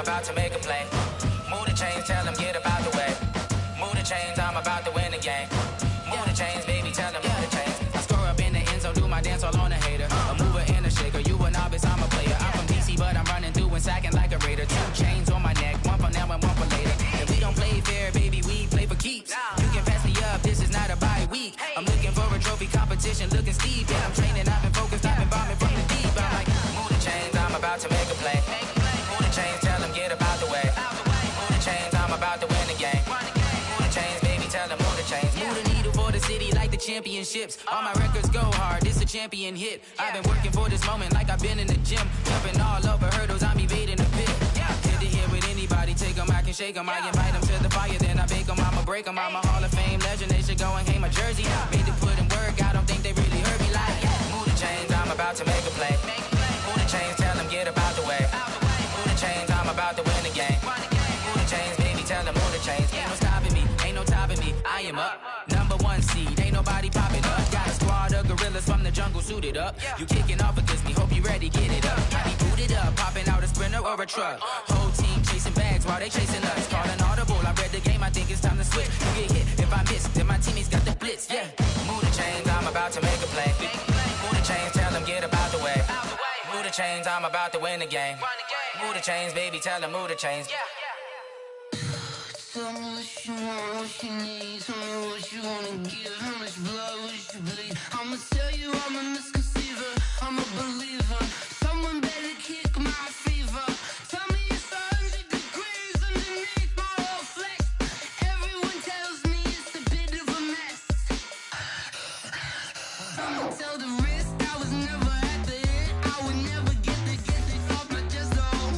about to make a play. Move the chains, tell them get about the way. Move the chains, I'm about to win the game. Move the chains, baby, tell them move the chains. I score up in the end zone, do my dance all on a hater. A mover and a shaker, you a novice, I'm a player. I'm from DC, but I'm running through and sacking like a raider. 2 chains on my neck, one for now and one for later. If we don't play fair, baby, we play for keeps. You can pass me up, this is not a bye week. I'm looking for a trophy competition, looking steep. Yeah, I'm training, I've been focused, I've been bombing from the deep. I'm like, move the chains, I'm about to make a play. Move the chains, tell them get about the way. Move the chains, I'm about to win the game. Move the chains, baby, tell them move the chains. Move the needle for the city like the championships. All my records go hard, this a champion hit. I've been working for this moment like I've been in the gym. Jumping all over hurdles, I'm evading the pit. Hit to hit with anybody, take them, I can shake them. I invite them to the fire, then I bake them, I'ma break them. I'm a Hall of Fame legend, they should go and hang my jersey. Made to put in work, I don't think they really heard me like, move the chains, I'm about to make a play. Move the chains, tell them get about the way. Move the chains, I'm about to win the game. Move the chains, baby, tell them move the chains. Ain't no stopping me, ain't no topping me, I am up. Number 1 seed, ain't nobody popping up. Got a squad of gorillas from the jungle suited up. You kicking off against me, hope you ready, get it up. I be booted up, popping out a sprinter or a truck. Whole team chasing bags while they chasing us. Calling audible, I read the game, I think it's time to switch. You get hit, if I miss, then my teammates got the blitz, yeah. Move the chains, I'm about to make a play. Move the chains, tell them get about the way. Move the chains, I'm about to win the game. Move the chains, baby, tell them move the chains. Tell me what you want, what you need. Tell me what you wanna give. How much blood would you bleed? I'ma tell you I'm a misconceiver. I'm a believer. Someone better kick my fever. Tell me it's 100 degrees underneath my whole flesh. Everyone tells me it's a bit of a mess. I'ma tell the risk I was never at the end. I would never get it off my chest though.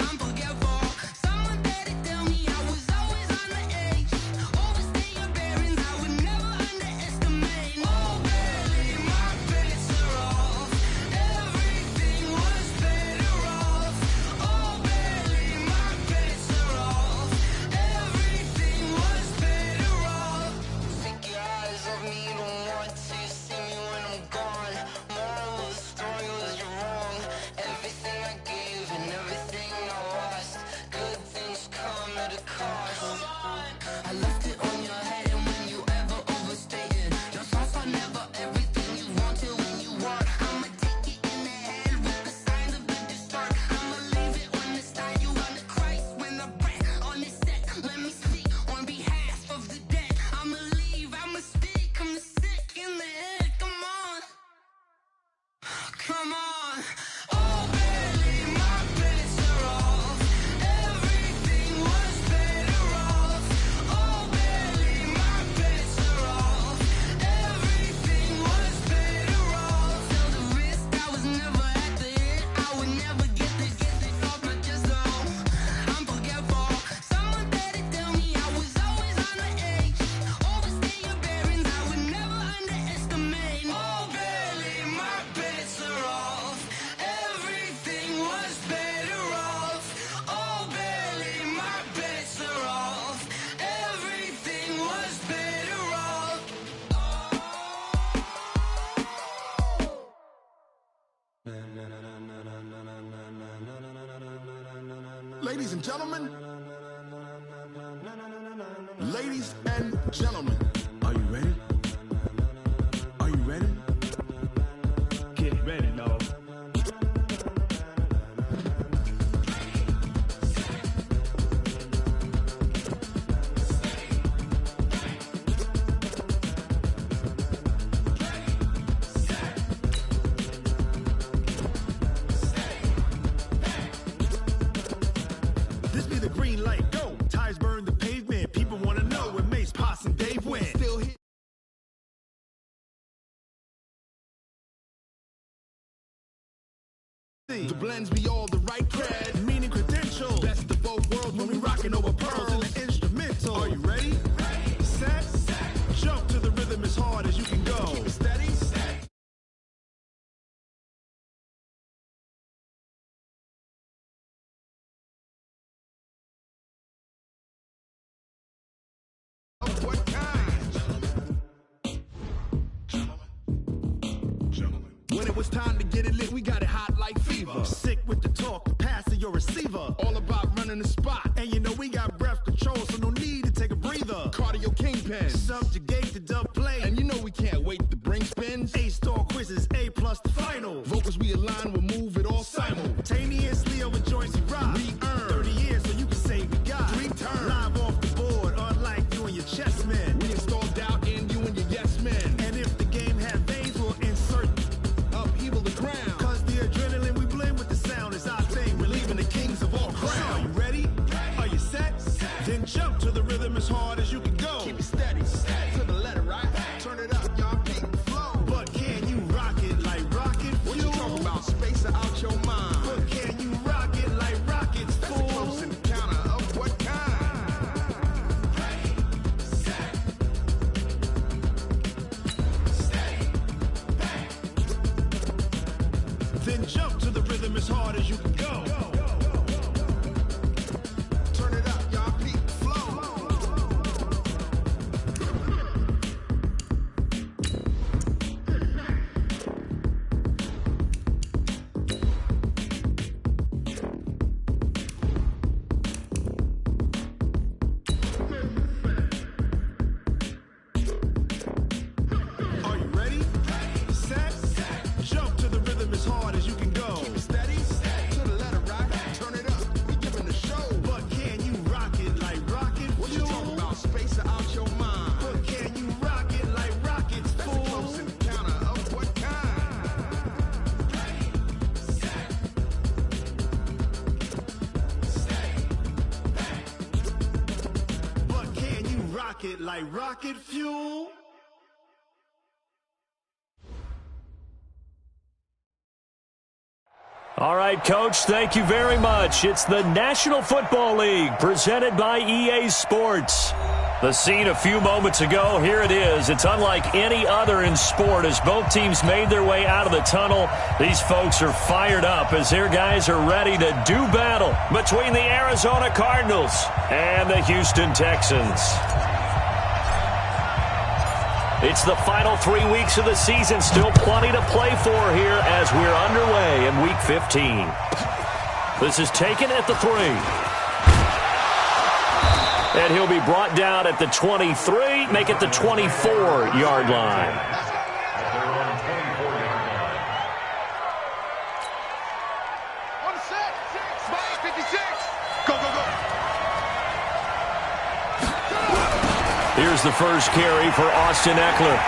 I'm forgetful. Someone better tell me I was always on the edge. Overstay your bearings, I would never underestimate. Oh baby, my bets are off. Everything was better off. Oh baby, my bets are off. Everything was better off. Take your eyes off me, don't want to see me when I'm gone. Moral of the story was you're wrong. Everything I gave and everything I lost. Good things come at a cost. I left it on your head, and when you ever overstay it, your thoughts are never everything you want till when you want. I'ma take it in the head with the signs of the distort. I'ma leave it on the side. You on the Christ when I breath on this set. Let me speak on behalf of the dead. I'ma leave, I'ma speak. I'm sick in the head. Come on, come on. Oh baby, my bets are off. Everything was better off. Oh baby, my bets are off. Everything was better off. Tell the risk I was never at the end. I would never get it off my chest though. I'm forgetful. Someone better tell me I was always on the edge. Overstay your bearings, I would never underestimate. Oh baby, my bets are off. Everything was better off. Oh baby, my bets are off. Everything was better off. Ladies and gentlemen, ladies and gentlemen, are you ready? Are you ready? Get ready, dog. This be the green light, go. Tires burn the pavement. People wanna know when Mace, Potts, and Dave win. Still hit. The blends be all the right cred, meaning credentials. Best of both worlds when we rockin' over pearls in the instrumental. Are you ready? Set. Jump to the rhythm as hard as you can go. Keep it steady. What kind? Gentlemen. When it it's time to get it lit. We got it hot like fever. Sick with the talk, the pass of your receiver. All about running the spot. And you know we got breath control, so no need to take a breather. Cardio kingpin. Subjugate the dub play. And you know we can't wait to bring spins. A-star quizzes, A+ the final. Vocals we align, we'll move it all simultaneously over joints we rock. We earn 30 years, so you can say we got 3 turns. Live off the board, unlike you and your chess men. We install doubt in you and your yes men. And if the game had veins, we'll insert upheaval the crown. Cause the adrenaline we blend with the sound is our thing. We're leaving the kings of all crowns. Are you ready? Are you set? Then jump to the rhythm as hard as you can go. Keep it steady, to the letter, right? Turn it up, y'all peak the flow. But can you rock it like rocket fuel? What you talking about? Space out your mind. But can you rock it like rockets, fool? That's a close encounter of what kind? Ready, set, steady, bang. Then jump to the rhythm as hard as you can go. Turn it up, y'all peak the flow. Are you ready? Set, jump to the rhythm as hard as you can go. Keep it steady, to the letter, right? Turn it up, we giving the show. But can you rock it like rocket fuel? What you talking about? Space out your mind. But can you rock it like rockets, fool? That's a close encounter of what kind? Ready, set, steady, bang. But can you rock it like rocket fuel? All right, Coach, thank you very much. It's the National Football League presented by EA Sports. The scene a few moments ago, here it is. It's unlike any other in sport as both teams made their way out of the tunnel. These folks are fired up as their guys are ready to do battle between the Arizona Cardinals and the Houston Texans. It's the final 3 weeks of the season. Still plenty to play for here as we're underway in Week 15. This is taken at the 3. And he'll be brought down at the 23, make it the 24-yard line. Here's the first carry for Austin Eckler.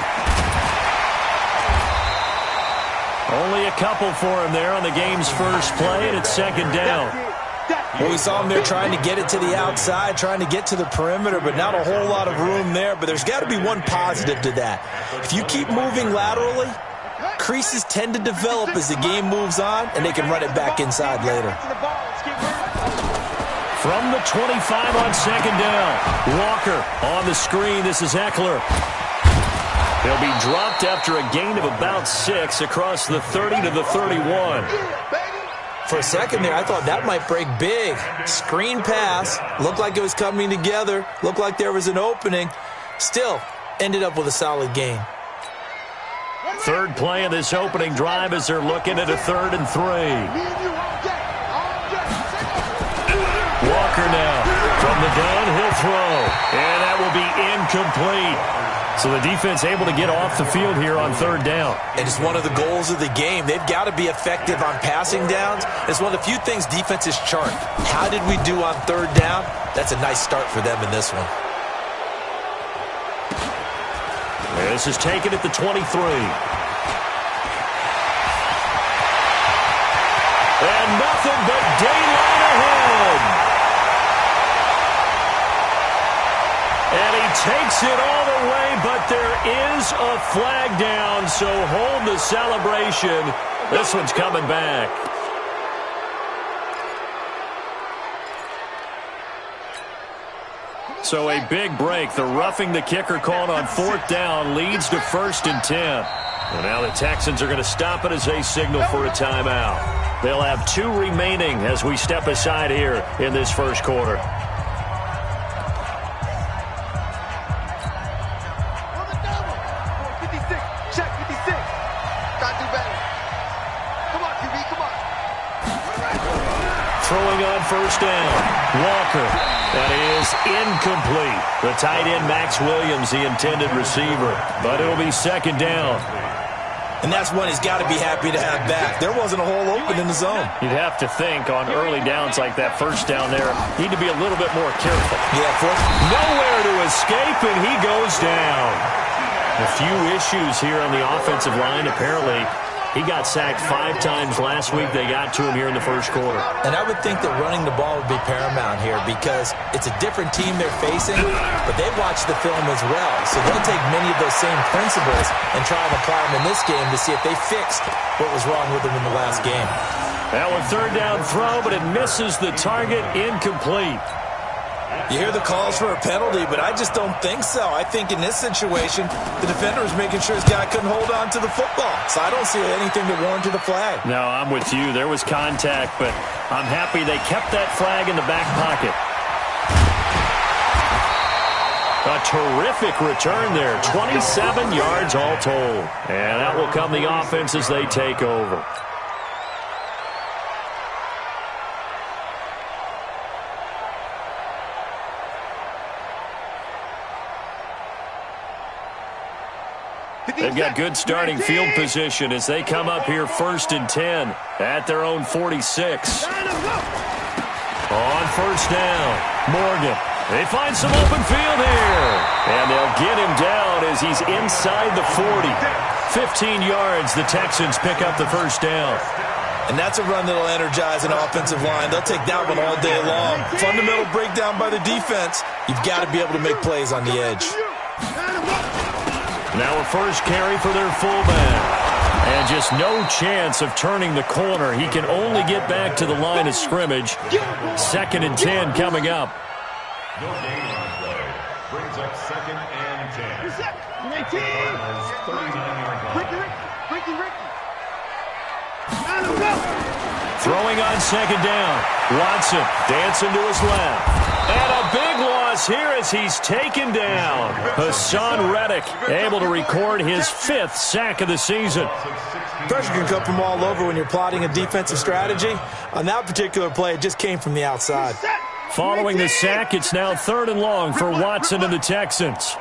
Only a couple for him there on the game's first play, and it's second down. Well, we saw him there trying to get it to the outside, trying to get to the perimeter, but not a whole lot of room there. But there's got to be one positive to that. If you keep moving laterally, creases tend to develop as the game moves on, and they can run it back inside later. From the 25 on second down, Walker on the screen. This is Eckler. He'll be dropped after a gain of about 6 across the 30 to the 31. For a second there, I thought that might break big. Screen pass. Looked like it was coming together. Looked like there was an opening. Still, ended up with a solid gain. Third play of this opening drive as they're looking at a 3rd and 3. Walker now from the downhill throw. And that will be incomplete. So the defense able to get off the field here on 3rd down. And it's one of the goals of the game. They've got to be effective on passing downs. It's one of the few things defenses chart. How did we do on 3rd down? That's a nice start for them in this one. This is taken at the 23. And nothing but daylight ahead. And he takes it all the way, but there is a flag down, so hold the celebration. This one's coming back. So a big break. The roughing the kicker called on 4th down leads to 1st and 10. And now the Texans are going to stop it as they signal for a timeout. They'll have 2 remaining as we step aside here in this first quarter. throwing on first down. Walker. That is incomplete. The tight end, Max Williams, the intended receiver. But it'll be second down. And that's one he's got to be happy to have back. There wasn't a hole open in the zone. You'd have to think on early downs like that first down there, need to be a little bit more careful. Yeah, nowhere to escape, and he goes down. A few issues here on the offensive line. Apparently, he got sacked 5 times last week. They got to him here in the first quarter. And I would think that running the ball would be paramount here because it's a different team they're facing, but they watch the film as well. So they'll take many of those same principles and try and apply them in this game to see if they fixed what was wrong with them in the last game. Now a third down throw, but it misses the target, incomplete. You hear the calls for a penalty, but I just don't think so. I think in this situation, the defender was making sure his guy couldn't hold on to the football. So I don't see anything that warranted a flag. No, I'm with you. There was contact, but I'm happy they kept that flag in the back pocket. A terrific return there. 27 yards all told. And that will come the offense as they take over. They've got good starting field position as they come up here 1st and 10 at their own 46. On first down, Morgan. They find some open field here. And they'll get him down as he's inside the 40. 15 yards, the Texans pick up the first down. And that's a run that'll energize an offensive line. They'll take that one all day long. Fundamental breakdown by the defense. You've got to be able to make plays on the edge. Now a first carry for their fullback. And just no chance of turning the corner. He can only get back to the line of scrimmage. 2nd and 10 coming up. No gain on play. Brings up 2nd and 10. Throwing on 2nd down. Watson dancing to his left. And a big loss here as he's taken down. Hassan Reddick able to record his 5th sack of the season. Pressure can come from all over when you're plotting a defensive strategy. On that particular play, it just came from the outside. Following the sack, it's now 3rd and long for Watson and the Texans.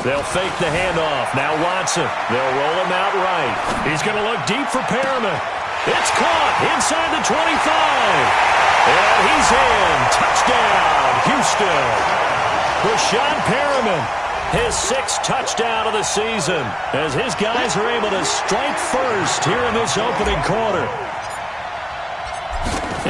They'll fake the handoff. Now Watson. They'll roll him out right. He's going to look deep for Perriman. It's caught inside the 25. And he's in. Touchdown, Houston. Rashad Perriman, his 6th touchdown of the season, as his guys are able to strike first here in this opening quarter.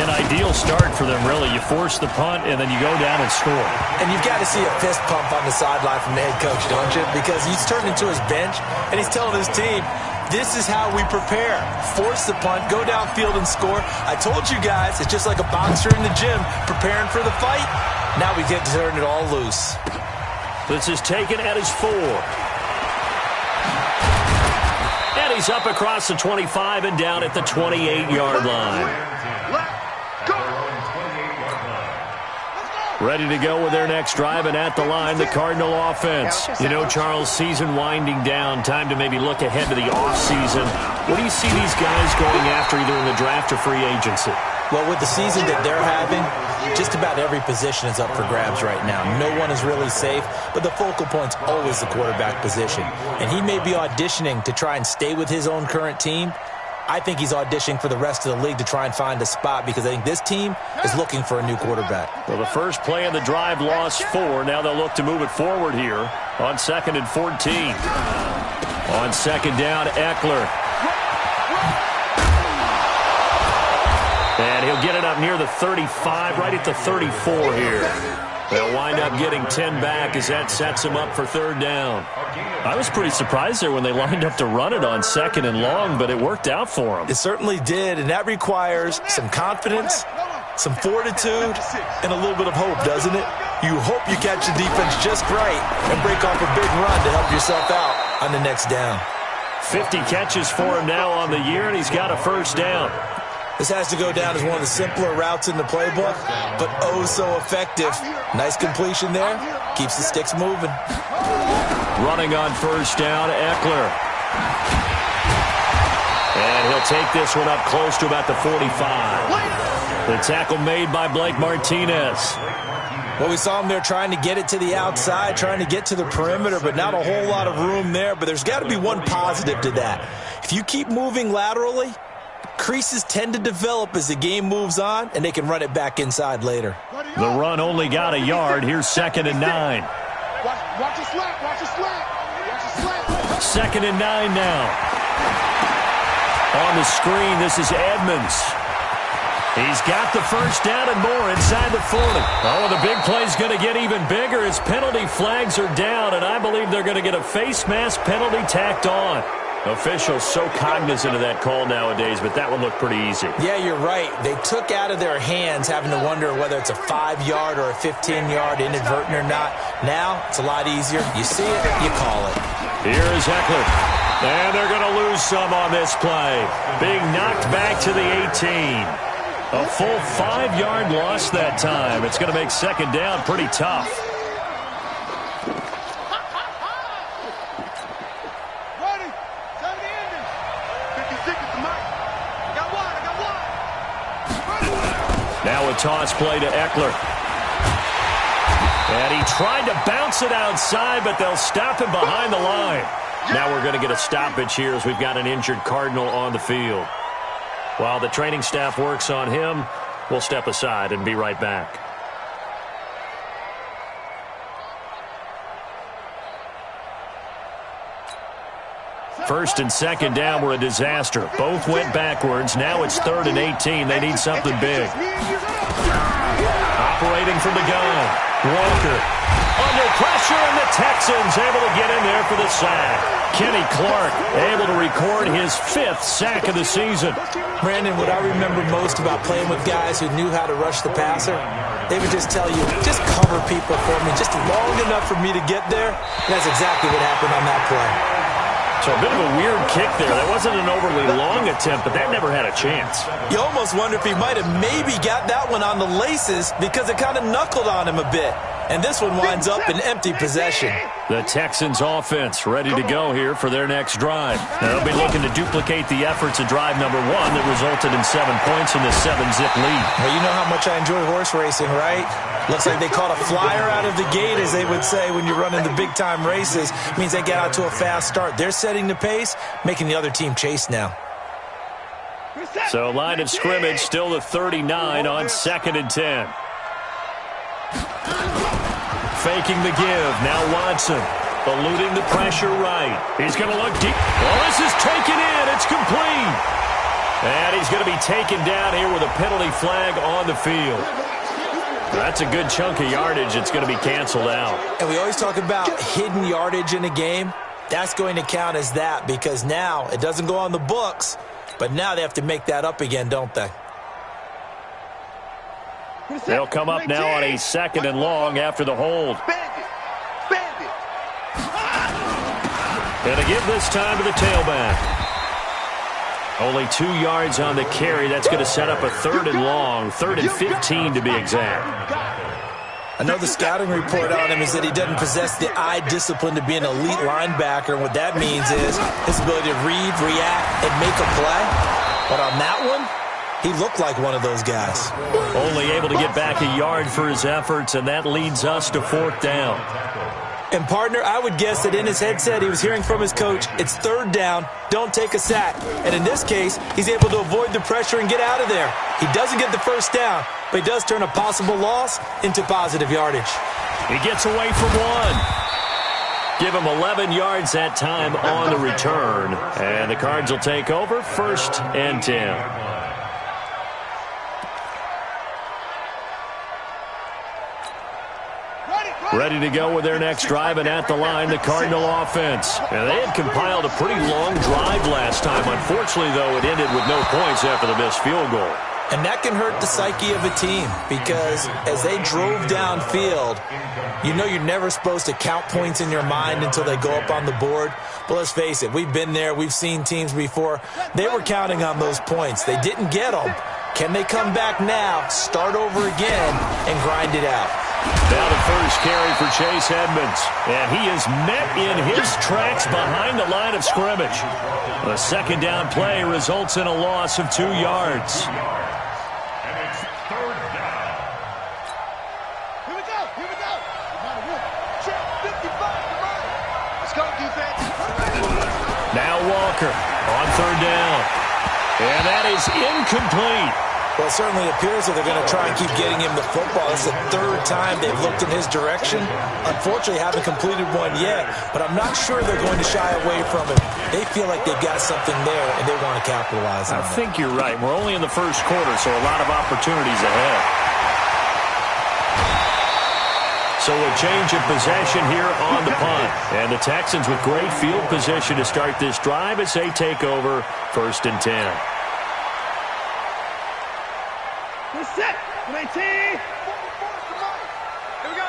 An ideal start for them, really. You force the punt, and then you go down and score. And you've got to see a fist pump on the sideline from the head coach, don't you? Because he's turned into his bench, and he's telling his team, this is how we prepare. Force the punt, go downfield and score. I told you guys, it's just like a boxer in the gym preparing for the fight. Now we get to turn it all loose. This is taken at his 4. And he's up across the 25 and down at the 28-yard line. Ready to go with their next drive, and at the line, the Cardinal offense. You know, Charles, season winding down, time to maybe look ahead to the offseason. What do you see these guys going after either in the draft or free agency? Well, with the season that they're having, just about every position is up for grabs right now. No one is really safe, but the focal point's always the quarterback position. And he may be auditioning to try and stay with his own current team. I think he's auditioning for the rest of the league to try and find a spot because I think this team is looking for a new quarterback. Well, the first play of the drive lost 4. Now they'll look to move it forward here on 2nd and 14. On 2nd down, Eckler. And he'll get it up near the 35, right at the 34 here. They'll wind up getting 10 back as that sets them up for 3rd down. I was pretty surprised there when they lined up to run it on 2nd and long, but it worked out for them. It certainly did, and that requires some confidence, some fortitude, and a little bit of hope, doesn't it? You hope you catch the defense just right and break off a big run to help yourself out on the next down. 50 catches for him now on the year, and he's got a 1st down. This has to go down as one of the simpler routes in the playbook, but oh so effective. Nice completion there. Keeps the sticks moving. Running on 1st down, Eckler. And he'll they'll take this one up close to about the 45. The tackle made by Blake Martinez. Well, we saw him there trying to get it to the outside, trying to get to the perimeter, but not a whole lot of room there. But there's got to be one positive to that. If you keep moving laterally, creases tend to develop as the game moves on, and they can run it back inside later. The run only got a yard. Here's 2nd and 9. Watch the slap. Watch the slap. Watch the slap. 2nd and 9 now. On the screen, this is Edmonds. He's got the first down and more inside the 40. Oh, the big play's going to get even bigger as penalty flags are down, and I believe they're going to get a face mask penalty tacked on. Officials so cognizant of that call nowadays, but that one looked pretty easy. Yeah, you're right. They took out of their hands having to wonder whether it's a 5-yard or a 15-yard inadvertent or not. Now, it's a lot easier. You see it, you call it. Here is Eckler. And they're going to lose some on this play. Being knocked back to the 18. A full 5-yard loss that time. It's going to make 2nd down pretty tough. Now a toss play to Eckler. And he tried to bounce it outside, but they'll stop him behind the line. Now we're going to get a stoppage here as we've got an injured Cardinal on the field. While the training staff works on him, we'll step aside and be right back. First and 2nd down were a disaster. Both went backwards. Now it's 3rd and 18. They need something big. Operating from the gun. Walker under pressure, and the Texans able to get in there for the sack. Kenny Clark able to record his 5th sack of the season. Brandon, what I remember most about playing with guys who knew how to rush the passer, they would just tell you, just cover people for me, just long enough for me to get there. And that's exactly what happened on that play. So a bit of a weird kick there. That wasn't an overly long attempt, but that never had a chance. You almost wonder if he might have maybe got that one on the laces because it kind of knuckled on him a bit. And this one winds up in empty possession. The Texans offense ready to go here for their next drive. Now they'll be looking to duplicate the efforts of drive number 1 that resulted in 7 points in the 7-zip lead. Well, you know how much I enjoy horse racing, right? Looks like they caught a flyer out of the gate, as they would say when you're running the big-time races. Means they get out to a fast start. They're setting the pace, making the other team chase now. So line of scrimmage still the 39 on 2nd and 10. Faking the give. Now Watson eluding the pressure right. He's going to look deep. Well, this is taken in. It's complete. And he's going to be taken down here with a penalty flag on the field. That's a good chunk of yardage. It's going to be canceled out. And we always talk about hidden yardage in a game. That's going to count as that because now it doesn't go on the books, but now they have to make that up again, don't they? They'll come up now on a 2nd and long after the hold. And a give this time to the tailback. Only 2 yards on the carry. That's going to set up a 3rd and long, 3rd and 15 to be exact. I know the scouting report on him is that he doesn't possess the eye discipline to be an elite linebacker. And what that means is his ability to read, react, and make a play. But on that one, he looked like one of those guys. Only able to get back a yard for his efforts, and that leads us to 4th down. And, partner, I would guess that in his headset he was hearing from his coach, it's 3rd down, don't take a sack. And in this case, he's able to avoid the pressure and get out of there. He doesn't get the first down, but he does turn a possible loss into positive yardage. He gets away from 1. Give him 11 yards that time on the return. And the Cards will take over 1st and 10. Ready to go with their next drive, and at the line, the Cardinal offense. And they had compiled a pretty long drive last time. Unfortunately, though, it ended with no points after the missed field goal. And that can hurt the psyche of a team because as they drove downfield, you know you're never supposed to count points in your mind until they go up on the board. But let's face it, we've been there. We've seen teams before. They were counting on those points. They didn't get them. Can they come back now, start over again, and grind it out? Now the first carry for Chase Edmonds. And he is met in his tracks behind the line of scrimmage. A second down play results in a loss of 2 yards. And it's third down. Here we go. Check 55. Let's go, defense. Now Walker on third down. And that is incomplete. Well, it certainly appears that they're going to try and keep getting him the football. It's the third time they've looked in his direction. Unfortunately, haven't completed one yet, but I'm not sure they're going to shy away from it. They feel like they've got something there, and they want to capitalize on it. I think you're right. We're only in the first quarter, so a lot of opportunities ahead. So a change of possession here on the punt. And the Texans with great field position to start this drive as they take over 1st and 10. We're set. 19. Here we go.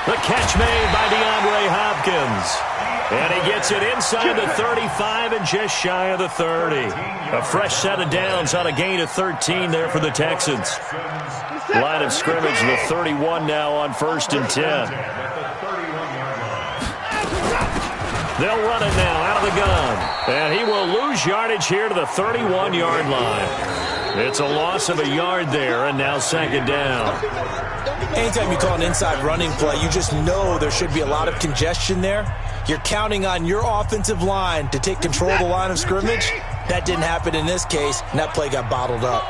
The catch made by DeAndre Hopkins. And he gets it inside the 35 and just shy of the 30. A fresh set of downs on a gain of 13 there for the Texans. Line of scrimmage, the 31 now on 1st and 10. They'll run it now out of the gun. And he will lose yardage here to the 31-yard line. It's a loss of a yard there, and now 2nd down. Anytime you call an inside running play, you just know there should be a lot of congestion there. You're counting on your offensive line to take control of the line of scrimmage. That didn't happen in this case, and that play got bottled up.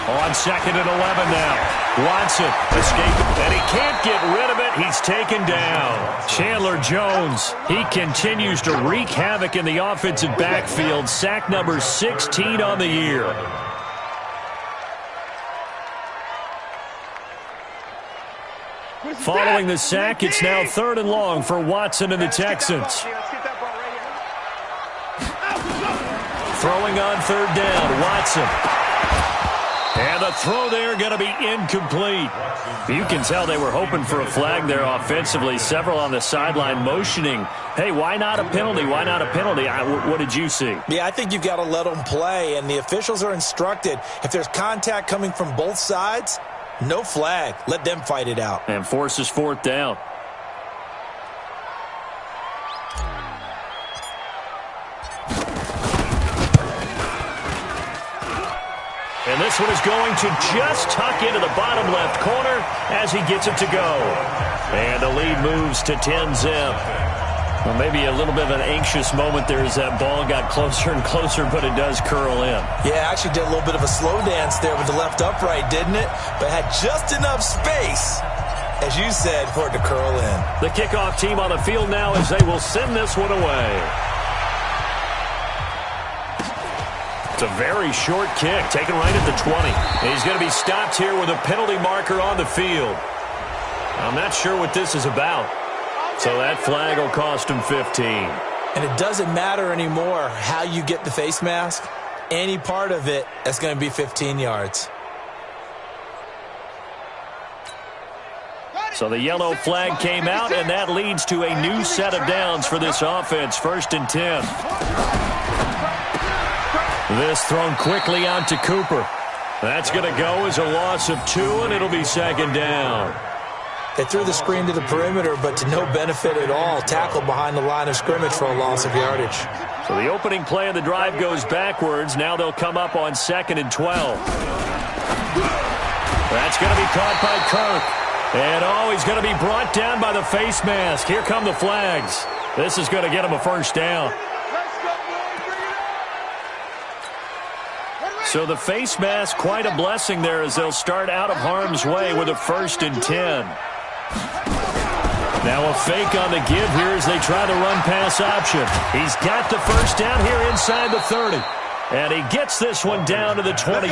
On 2nd and 11 now. Watson escaping, and he can't get rid of it. He's taken down. Chandler Jones, he continues to wreak havoc in the offensive backfield. Sack number 16 on the year. Following the sack, it's now 3rd and long for Watson and the Texans. Throwing on 3rd down, Watson. And the throw there going to be incomplete. You can tell they were hoping for a flag there offensively. Several on the sideline motioning, hey, why not a penalty? Why not a penalty? What did you see? Yeah, I think you've got to let them play, and the officials are instructed. If there's contact coming from both sides, no flag. Let them fight it out. And forces 4th down. And this one is going to just tuck into the bottom left corner as he gets it to go. And the lead moves to 10-zip. Well, maybe a little bit of an anxious moment there as that ball got closer and closer, but it does curl in. Yeah, actually did a little bit of a slow dance there with the left upright, didn't it? But had just enough space, as you said, for it to curl in. The kickoff team on the field now as they will send this one away. It's a very short kick, taken right at the 20. And he's going to be stopped here with a penalty marker on the field. I'm not sure what this is about. So that flag will cost him 15. And it doesn't matter anymore how you get the face mask. Any part of it, that's going to be 15 yards. So the yellow flag came out, and that leads to a new set of downs for this offense. 1st and 10. This thrown quickly out to Cooper. That's going to go as a loss of 2, and it'll be 2nd down. They threw the screen to the perimeter, but to no benefit at all. Tackled behind the line of scrimmage for a loss of yardage. So the opening play of the drive goes backwards. Now they'll come up on 2nd and 12. That's going to be caught by Kirk. And, he's going to be brought down by the face mask. Here come the flags. This is going to get him a 1st down. So the face mask, quite a blessing there as they'll start out of harm's way with a 1st and 10. Now a fake on the give here as they try the run-pass option. He's got the 1st down here inside the 30. And he gets this one down to the 24.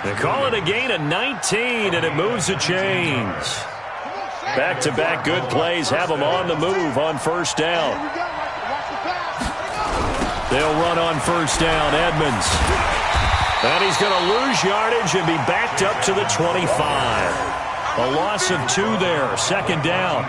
They call it a gain of 19, and it moves the chains. Back-to-back good plays have them on the move on 1st down. They'll run on 1st down, Edmonds. And he's going to lose yardage and be backed up to the 25. A loss of 2 there, 2nd down.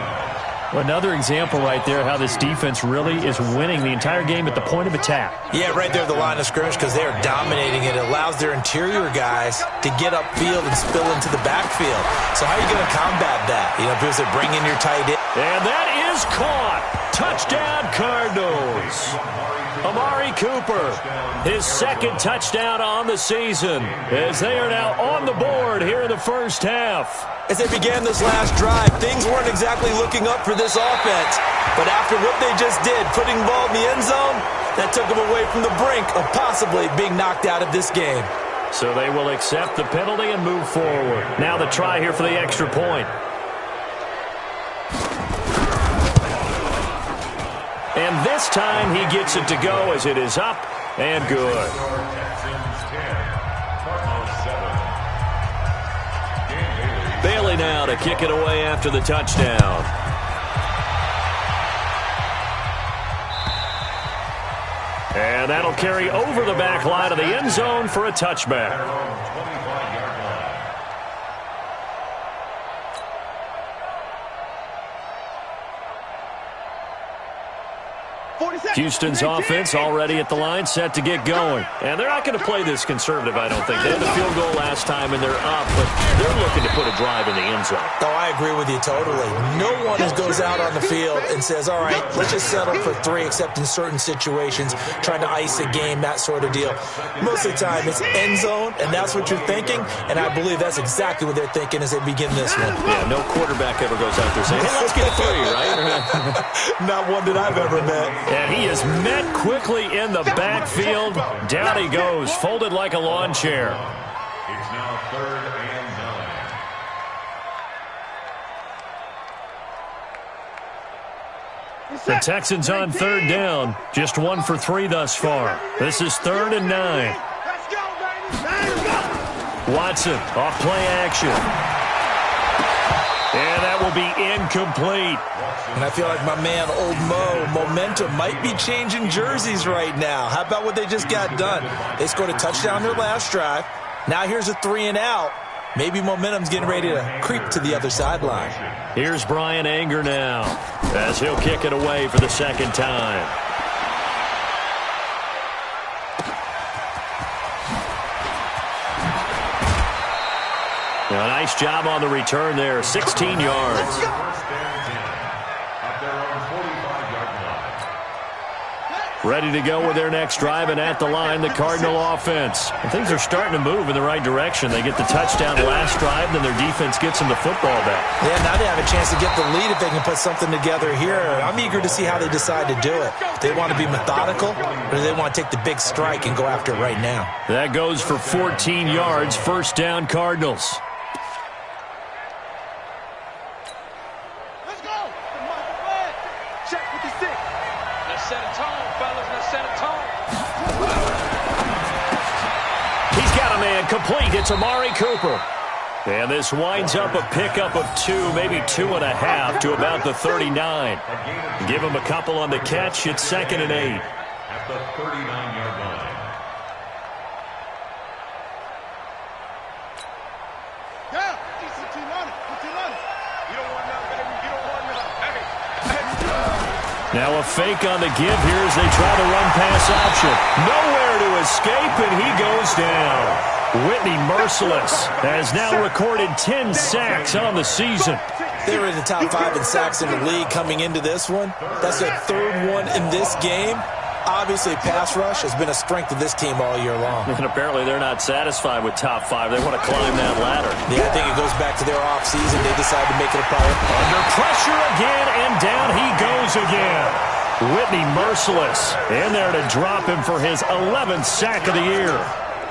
Another example right there how this defense really is winning the entire game at the point of attack. Yeah, right there at the line of scrimmage because they are dominating it. It allows their interior guys to get upfield and spill into the backfield. So how are you going to combat that? You know, because they bring in your tight end. And that is caught. Touchdown, Cardinals. Amari Cooper, his second touchdown on the season as they are now on the board here in the first half. As they began this last drive, things weren't exactly looking up for this offense. But after what they just did, putting the ball in the end zone, that took them away from the brink of possibly being knocked out of this game. So they will accept the penalty and move forward. Now the try here for the extra point. And this time he gets it to go as it is up and good. Bailey now to kick it away after the touchdown. And that'll carry over the back line of the end zone for a touchback. Houston's offense already at the line, set to get going. And they're not going to play this conservative, I don't think. They had the field goal last time, and they're up, but they're looking to put a drive in the end zone. Oh, I agree with you totally. No one goes out on the field and says, all right, let's just settle for 3, except in certain situations, trying to ice a game, that sort of deal. Most of the time, it's end zone, and that's what you're thinking, and I believe that's exactly what they're thinking as they begin this one. Yeah, no quarterback ever goes out there saying, hey, let's get 3, right? Not one that I've ever met. And he is met quickly in the backfield. Down he goes, folded like a lawn chair. It's now 3rd and 9. The Texans on 3rd down. Just 1 for 3 thus far. This is 3rd and 9. Watson off play action. And that will be incomplete. And I feel like my man, Old Mo, momentum might be changing jerseys right now. How about what they just got done? They scored a touchdown their last drive. Now here's a 3 and out. Maybe momentum's getting ready to creep to the other sideline. Here's Brian Anger now as he'll kick it away for the second time. A nice job on the return there, 16 yards. Ready to go with their next drive, and at the line, the Cardinal offense. And things are starting to move in the right direction. They get the touchdown last drive, then their defense gets them the football back. Yeah, now they have a chance to get the lead if they can put something together here. I'm eager to see how they decide to do it. Do they want to be methodical, or do they want to take the big strike and go after it right now? That goes for 14 yards, first down Cardinals. Let's go! Check with the stick. Let's set a tone, fellas. Let's set a tone. He's got a man complete. It's Amari Cooper. And this winds up a pickup of 2, maybe 2.5 to about the 39. Give him a couple on the catch. It's 2nd and 8. At the 39-yard line. Yeah, put your on it. Put your on it. You don't want nothing, baby. You don't want nothing. Hey. Now a fake on the give here as they try to run pass option. Nowhere to escape, and he goes down. Whitney Merciless has now recorded 10 sacks on the season. They were in the top 5 in sacks in the league coming into this one. That's their 3rd one in this game. Obviously, pass rush has been a strength of this team all year long. And apparently they're not satisfied with top 5. They want to climb that ladder. Yeah, I think it goes back to their offseason. They decided to make it a priority. Under pressure again, and down he goes again. Whitney Merciless in there to drop him for his 11th sack of the year.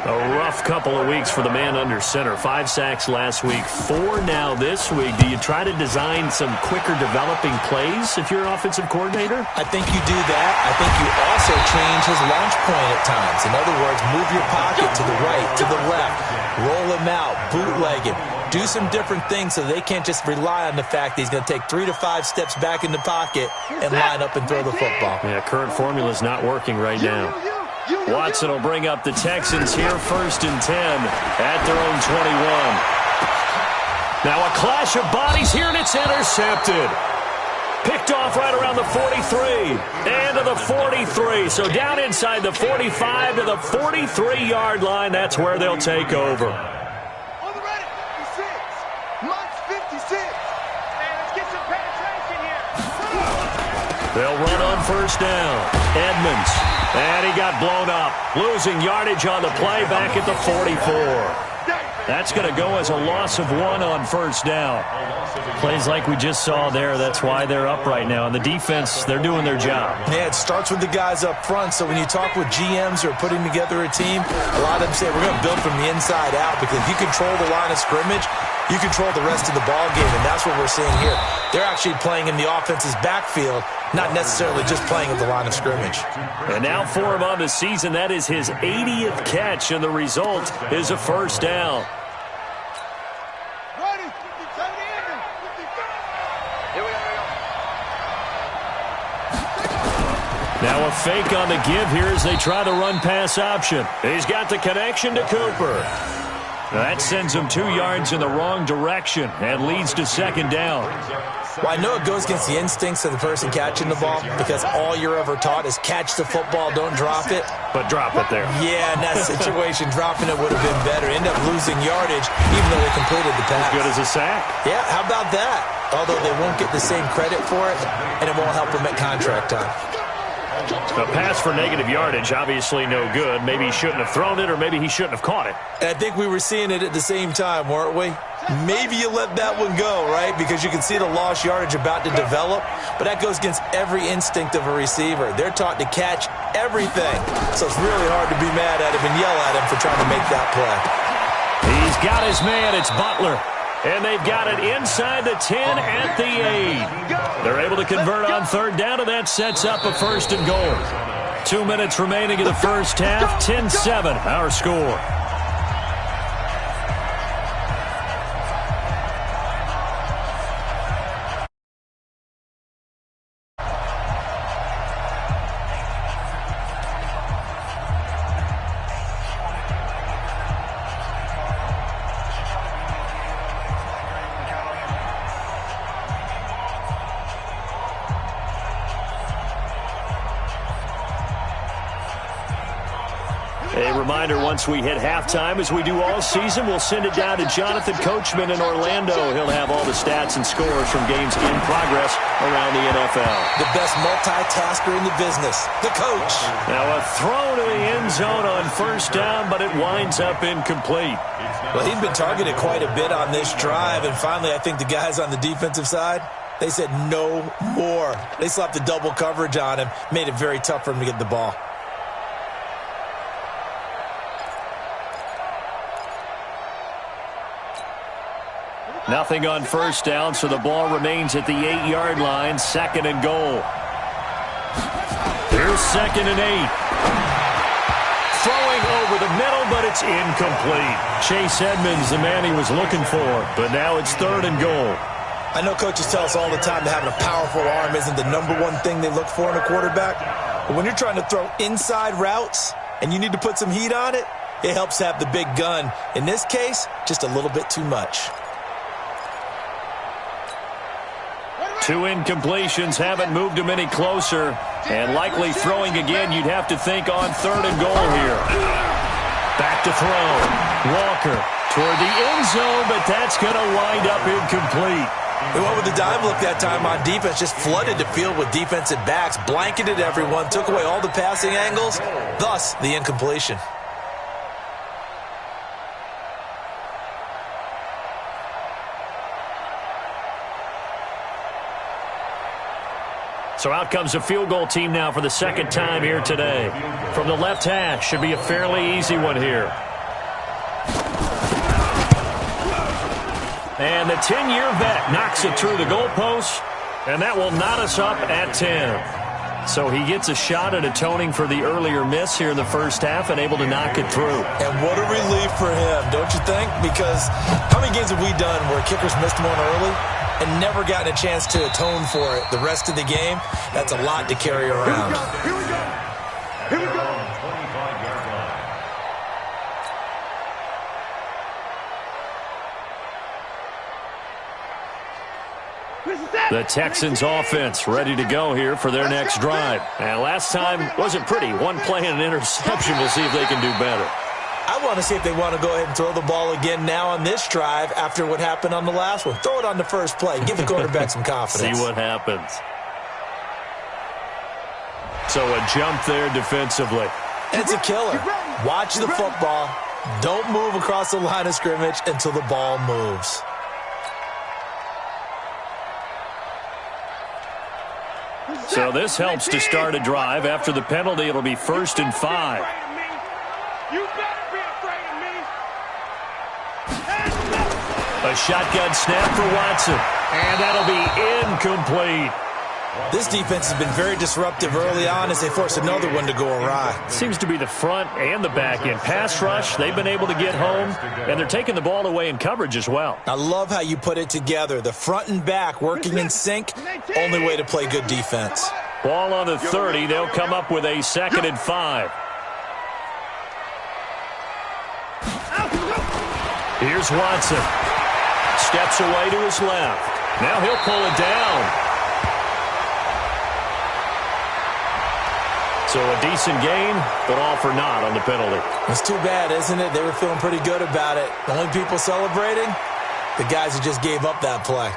A rough couple of weeks for the man under center. 5 sacks last week, 4 now this week. Do you try to design some quicker developing plays if you're an offensive coordinator? I think you do that. I think you also change his launch point at times. In other words, move your pocket to the right, to the left, roll him out, bootleg him. Do some different things so they can't just rely on the fact that he's going to take 3 to 5 steps back in the pocket and line up and throw the football. Yeah, current formula is not working right now. Watson will bring up the Texans here, 1st and 10 at their own 21. Now a clash of bodies here, and it's intercepted. Picked off right around the 43. And to the 43. So down inside the 45 to the 43-yard line. That's where they'll take over. On the ready, 56. Monk's 56. Hey, let's get some penetration here. They'll run on first down. Edmonds. And he got blown up. Losing yardage on the play back at the 44. That's going to go as a loss of 1 on first down. Plays like we just saw there, that's why they're up right now. And the defense, they're doing their job. Yeah, it starts with the guys up front. So when you talk with GMs who are putting together a team, a lot of them say we're going to build from the inside out, because if you control the line of scrimmage, you control the rest of the ball game, and that's what we're seeing here. They're actually playing in the offense's backfield, not necessarily just playing at the line of scrimmage. And now for him on the season, that is his 80th catch, and the result is a first down. Ready, 57 ending. 55. Here we go. Now a fake on the give here as they try the run-pass option. He's got the connection to Cooper. That sends him 2 yards in the wrong direction and leads to second down. Well, I know it goes against the instincts of the person catching the ball, because all you're ever taught is catch the football, don't drop it. But drop it there. Yeah, in that situation, dropping it would have been better. End up losing yardage, even though they completed the pass. As good as a sack. Yeah, how about that? Although they won't get the same credit for it, and it won't help them at contract time. A pass for negative yardage, obviously no good. Maybe he shouldn't have thrown it, or maybe he shouldn't have caught it. And I think we were seeing it at the same time, weren't we? Maybe you let that one go, right? Because you can see the lost yardage about to develop. But that goes against every instinct of a receiver. They're taught to catch everything. So it's really hard to be mad at him and yell at him for trying to make that play. He's got his man. It's Butler. And they've got it inside the 10 at the 8. They're able to convert on third down, and that sets up a first and goal. 2 minutes remaining in the first half. 10-7, our score. A reminder, once we hit halftime, as we do all season, we'll send it down to Jonathan Coachman in Orlando. He'll have all the stats and scores from games in progress around the NFL. The best multitasker in the business, the coach. Now a throw to the end zone on first down, but it winds up incomplete. Well, he's been targeted quite a bit on this drive, and finally I think the guys on the defensive side, they said no more. They slapped the double coverage on him, made it very tough for him to get the ball. Nothing on first down, so the ball remains at the 8-yard line, second and goal. Here's second and 8. Throwing over the middle, but it's incomplete. Chase Edmonds, the man he was looking for, but now it's third and goal. I know coaches tell us all the time that having a powerful arm isn't the number one thing they look for in a quarterback. But when you're trying to throw inside routes and you need to put some heat on it, it helps have the big gun. In this case, just a little bit too much. 2 incompletions haven't moved him any closer. And likely throwing again, you'd have to think on third and goal here. Back to throw. Walker toward the end zone, but that's going to wind up incomplete. They went with the dime look that time on defense, just flooded the field with defensive backs, blanketed everyone, took away all the passing angles, thus the incompletion. So out comes a field goal team now for the second time here today. From the left hash, should be a fairly easy one here. And the 10-year vet knocks it through the goalpost, and that will knot us up at 10. So he gets a shot at atoning for the earlier miss here in the first half and able to knock it through. And what a relief for him, don't you think? Because how many games have we done where kickers missed one early and never gotten a chance to atone for it the rest of the game? That's a lot to carry around. Here we go. Here we go. The Texans offense ready to go here for their next drive. And last time wasn't pretty. One play and an interception. We'll see if they can do better. I want to see if they want to go ahead and throw the ball again now on this drive after what happened on the last one. Throw it on the first play. Give the quarterback some confidence. See what happens. So a jump there defensively. It's a killer. Watch the football. Don't move across the line of scrimmage until the ball moves. So this helps to start a drive. After the penalty, it'll be 1st and 5. You better be afraid of me. A shotgun snap for Watson. And that'll be incomplete. This defense has been very disruptive early on as they force another one to go awry. Seems to be the front and the back end. Pass rush, they've been able to get home, and they're taking the ball away in coverage as well. I love how you put it together. The front and back working in sync, only way to play good defense. Ball on the 30. They'll come up with a 2nd and 5. Here's Watson. Steps away to his left. Now he'll pull it down. So a decent gain, but all for naught on the penalty. It's too bad, isn't it? They were feeling pretty good about it. The only people celebrating, the guys who just gave up that play.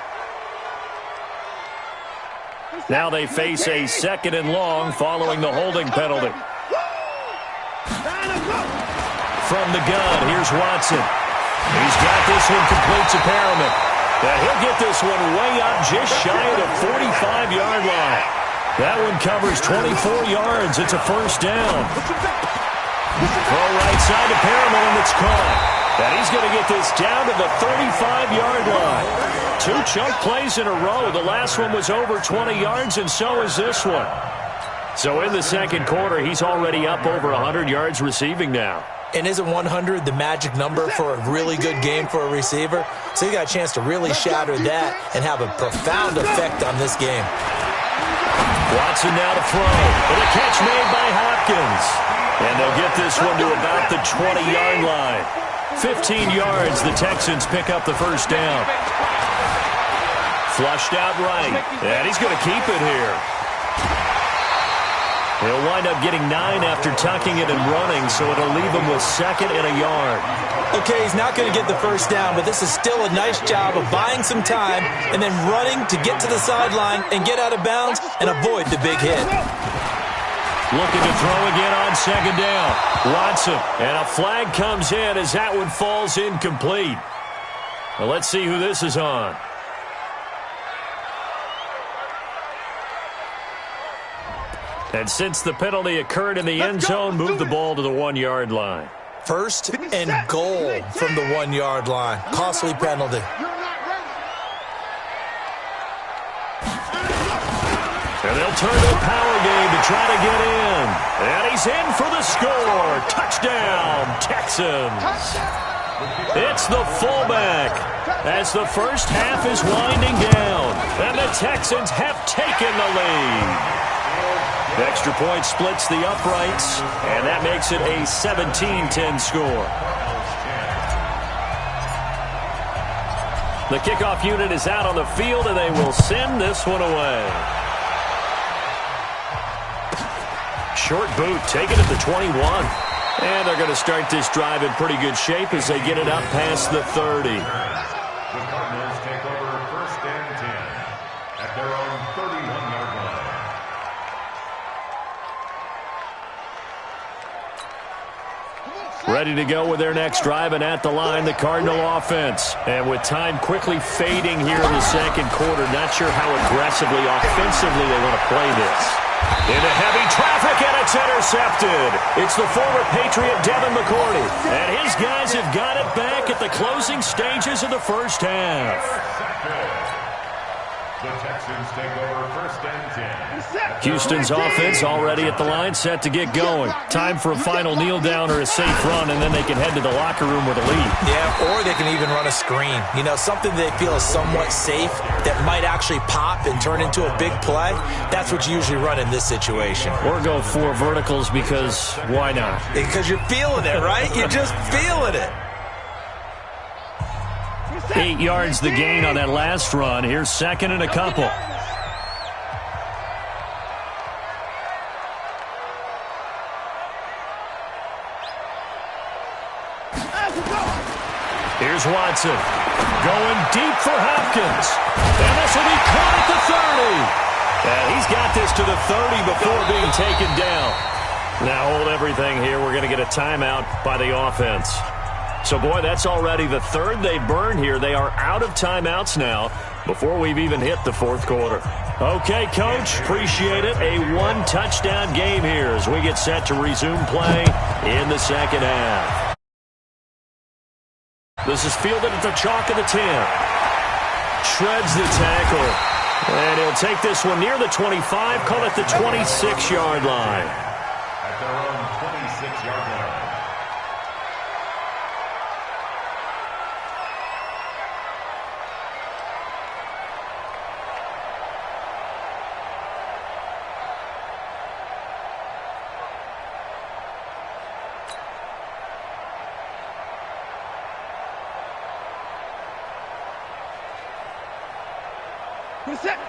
Now they face a 2nd and long following the holding penalty. From the gun, here's Watson. He's got this one complete to Perriman. And he'll get this one way up just shy of the 45-yard line. That one covers 24 yards. It's a 1st down. Throw right side to Perriman, and it's caught. And he's going to get this down to the 35-yard line. 2 chunk plays in a row. The last one was over 20 yards, and so is this one. So in the 2nd quarter, he's already up over 100 yards receiving now. And isn't 100 the magic number for a really good game for a receiver? So you got a chance to really shatter that and have a profound effect on this game. Watson now to throw. And a catch made by Hopkins. And they'll get this one to about the 20-yard line. 15 yards, the Texans pick up the 1st down. Flushed out right. And he's going to keep it here. He'll wind up getting 9 after tucking it and running, so it'll leave him with 2nd and a yard. Okay, he's not going to get the 1st down, but this is still a nice job of buying some time and then running to get to the sideline and get out of bounds and avoid the big hit. Looking to throw again on 2nd down. Watson, and a flag comes in as that one falls incomplete. Well, let's see who this is on. And since the penalty occurred in the end zone, move the ball to the 1-yard line. 1st and goal from the 1-yard line. Costly penalty. And they'll turn to a power game to try to get in. And he's in for the score. Touchdown, Texans. It's the fullback as the first half is winding down. And the Texans have taken the lead. The extra point splits the uprights, and that makes it a 17-10 score. The kickoff unit is out on the field, and they will send this one away. Short boot taken at the 21. And they're going to start this drive in pretty good shape as they get it up past the 30. The Cardinals take over 1st and 10 at their own 31-yard line. Ready to go with their next drive, and at the line, the Cardinal offense. And with time quickly fading here in the 2nd quarter, not sure how aggressively, offensively they want to play this. Into heavy traffic, and it's intercepted. It's the former Patriot Devin McCourty. And his guys have got it back at the closing stages of the 1st half. The Texans take over 1st and 10. Houston's offense already at the line, set to get going. Time for a final kneel down or a safe run, and then they can head to the locker room with a lead. Yeah, or they can even run a screen. You know, something they feel is somewhat safe that might actually pop and turn into a big play. That's what you usually run in this situation. Or go 4 verticals because why not? Because you're feeling it, right? You're just feeling it. 8 yards the gain on that last run. Here's second and a couple. Here's Watson. Going deep for Hopkins. And this will be caught at the 30. And he's got this to the 30 before being taken down. Now hold everything here. We're going to get a timeout by the offense. So, boy, that's already the third they burn here. They are out of timeouts now before we've even hit the fourth quarter. Okay, Coach, appreciate it. A one-touchdown game here as we get set to resume play in the second half. This is fielded at the chalk of the 10. Shreds the tackle. And he'll take this one near the 25, call it the 26-yard line. At their own 26-yard line.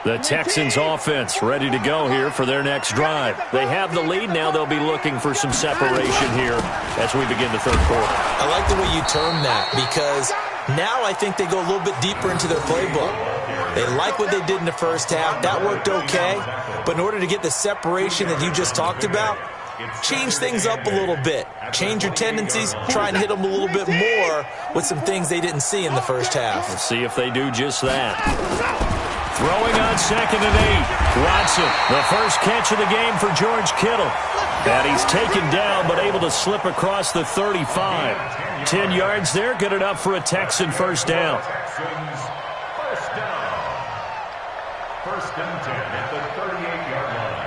The Texans offense ready to go here for their next drive. They have the lead. Now they'll be looking for some separation here as we begin the third quarter. I like the way you term that because now I think they go a little bit deeper into their playbook. They like what they did in the first half. That worked okay. But in order to get the separation that you just talked about, change things up a little bit. Change your tendencies. Try and hit them a little bit more with some things they didn't see in the first half. We'll see if they do just that. Throwing on second and 8. Watson, the first catch of the game for George Kittle. And he's taken down but able to slip across the 35. 10 yards there, good enough for a Texan first down. Texans first down. First and 10 at the 38-yard line.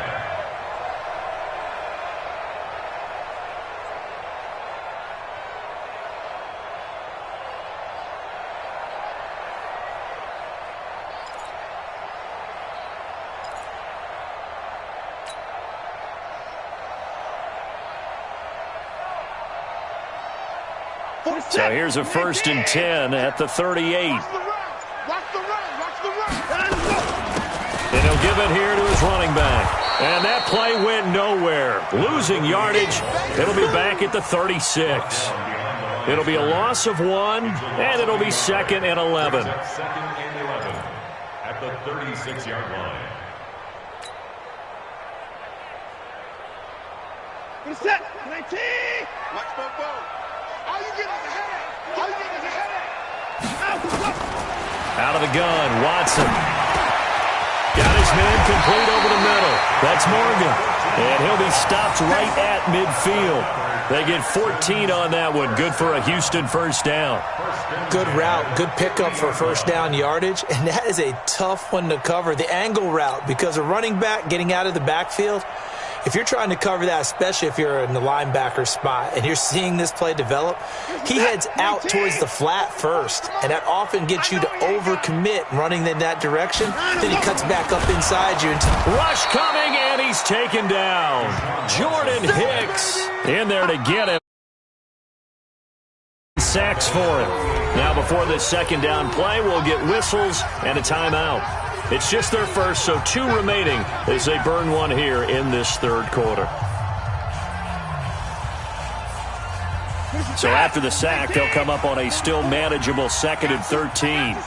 So here's a first and 10 at the 38. Watch the run. Watch the run. Watch the run. And he'll give it here to his running back. And that play went nowhere. Losing yardage. It'll be back at the 36. It'll be a loss of 1, and it'll be second and 11. Second and 11 at the 36-yard line. Set. 19. Watch the ball. All you get is a headache. All you get is a headache. Out of the gun, Watson. Got his man complete over the middle. That's Morgan. And he'll be stopped right at midfield. They get 14 on that one. Good for a Houston first down. Good route, good pickup for first down yardage, and that is a tough one to cover. The angle route, because a running back getting out of the backfield, if you're trying to cover that, especially if you're in the linebacker spot and you're seeing this play develop, he heads out towards the flat first, and that often gets you to overcommit running in that direction. Then he cuts back up inside you. Rush coming, and he's taken down. Jordan Hicks in there to get him. Sacks for him. Now before this second down play, we'll get whistles and a timeout. It's just their first, so 2 remaining as they burn one here in this third quarter. So after the sack, they'll come up on a still manageable second and 13.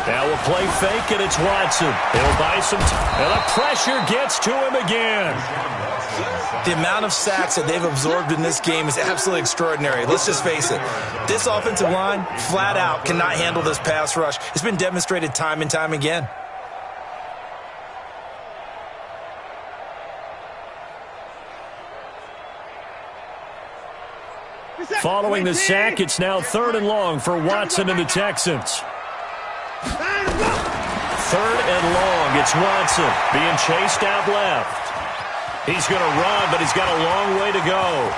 Now we'll play fake, and it's Watson. He'll buy some and the pressure gets to him again. The amount of sacks that they've absorbed in this game is absolutely extraordinary. Let's just face it. This offensive line, flat out, cannot handle this pass rush. It's been demonstrated time and time again. Following the sack, it's now 3rd and long for Watson and the Texans. 3rd and long. It's Watson being chased out left. He's going to run, but he's got a long way to go.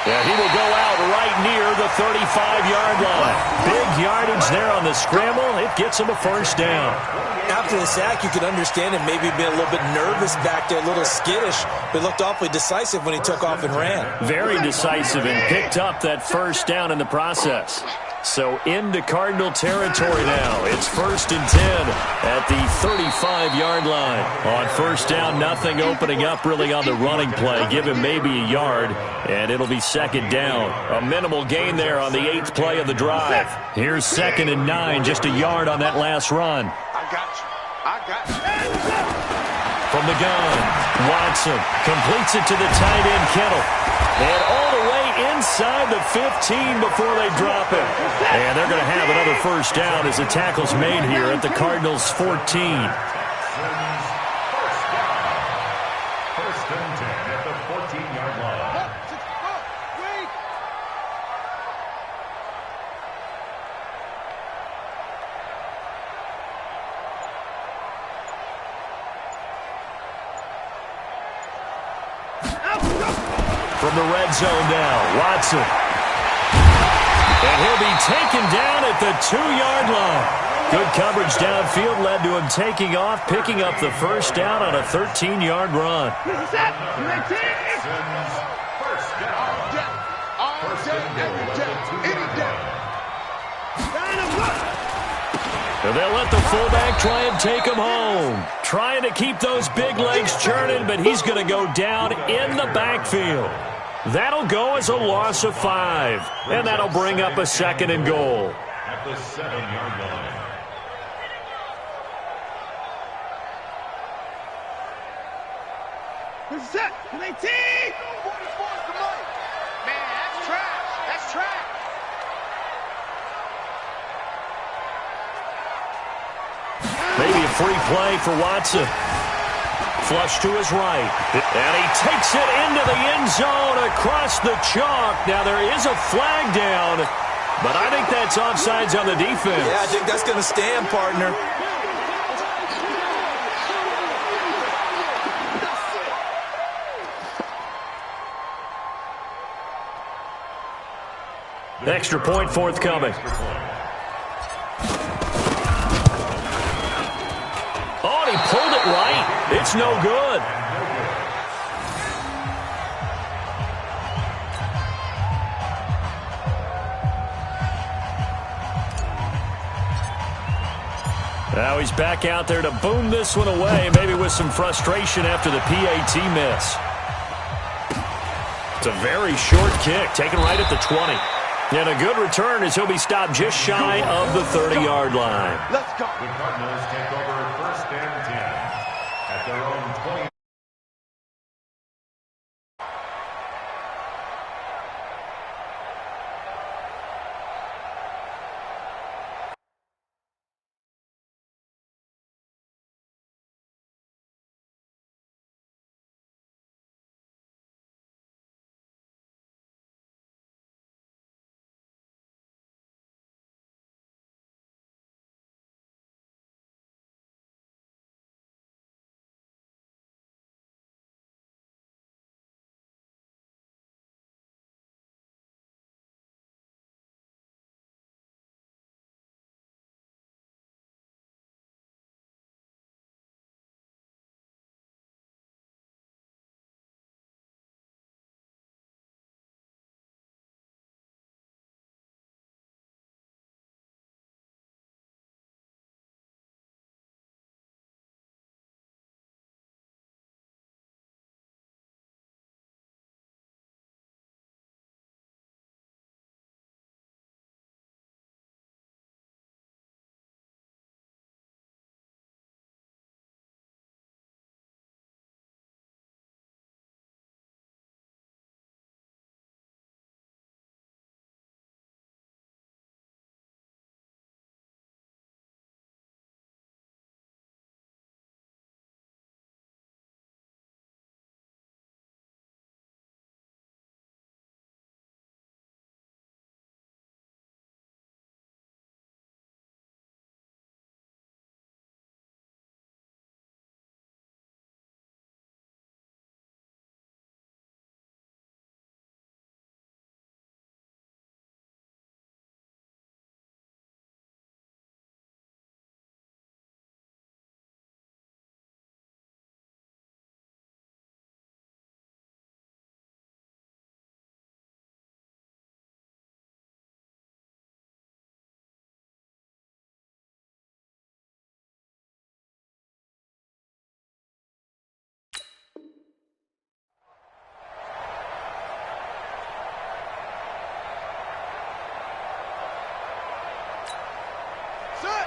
Yeah, he will go out right near the 35-yard line. Big yardage there on the scramble. It gets him a first down. After the sack, you could understand him maybe being a little bit nervous back there, a little skittish, but looked awfully decisive when he took off and ran. Very decisive and picked up that first down in the process. So into Cardinal territory now. It's 1st and 10 at the 35-yard line. On first down, nothing opening up really on the running play. Give him maybe a yard, and it'll be 2nd down. A minimal gain there on the 8th play of the drive. Here's 2nd and 9, just a yard on that last run. I got you. I got you. From the gun, Watson completes it to the tight end, Kittle. And all the way inside the 15 before they drop it. And they're going to have another first down as the tackle's made here at the Cardinals' 14. First and 10 at the 14-yard line. From the red zone now, Watson. And he'll be taken down at the 2-yard line. Good coverage downfield led to him taking off, picking up the first down on a 13-yard run. First down. First and goal at the 2-yard line. And they'll let the fullback try and take him home. Trying to keep those big legs churning, but he's going to go down in the backfield. That'll go as a loss of 5. And that'll bring up a 2nd and goal. At the 7-yard line. Set. 18. Man, that's trash. That's trash. Maybe a free play for Watson. Flush to his right. And he takes it into the end zone across the chalk. Now there is a flag down, but I think that's offsides on the defense. Yeah, I think that's going to stand, partner. Extra point forthcoming. Oh, and he pulled it right. It's no good. Now he's back out there to boom this one away, maybe with some frustration after the PAT miss. It's a very short kick, taken right at the 20. And a good return as he'll be stopped just shy of the 30-yard line. Let's go. The Cardinals take over 1st and 10 at their own 20.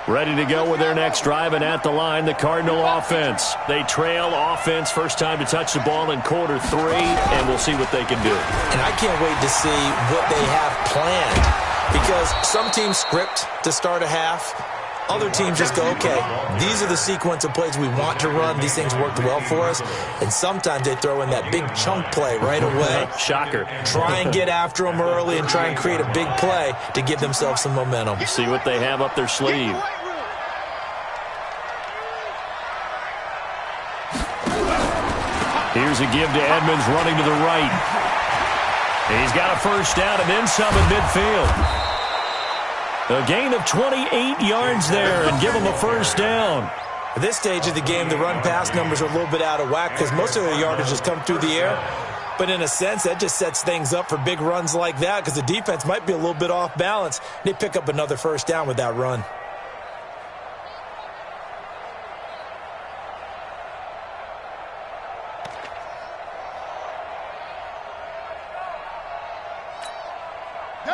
Ready to go with their next drive, and at the line, the Cardinal offense. They trail offense, first time to touch the ball in quarter 3, and we'll see what they can do. And I can't wait to see what they have planned, because some teams script to start a half. Other teams just go, okay, these are the sequence of plays we want to run. These things worked well for us. And sometimes they throw in that big chunk play right away. Shocker. Try and get after them early and try and create a big play to give themselves some momentum. See what they have up their sleeve. Here's a give to Edmonds running to the right. He's got a first down and then some at midfield. A gain of 28 yards there and give them a first down. At this stage of the game, the run-pass numbers are a little bit out of whack because most of their yardage has come through the air. But in a sense, that just sets things up for big runs like that because the defense might be a little bit off balance. They pick up another first down with that run.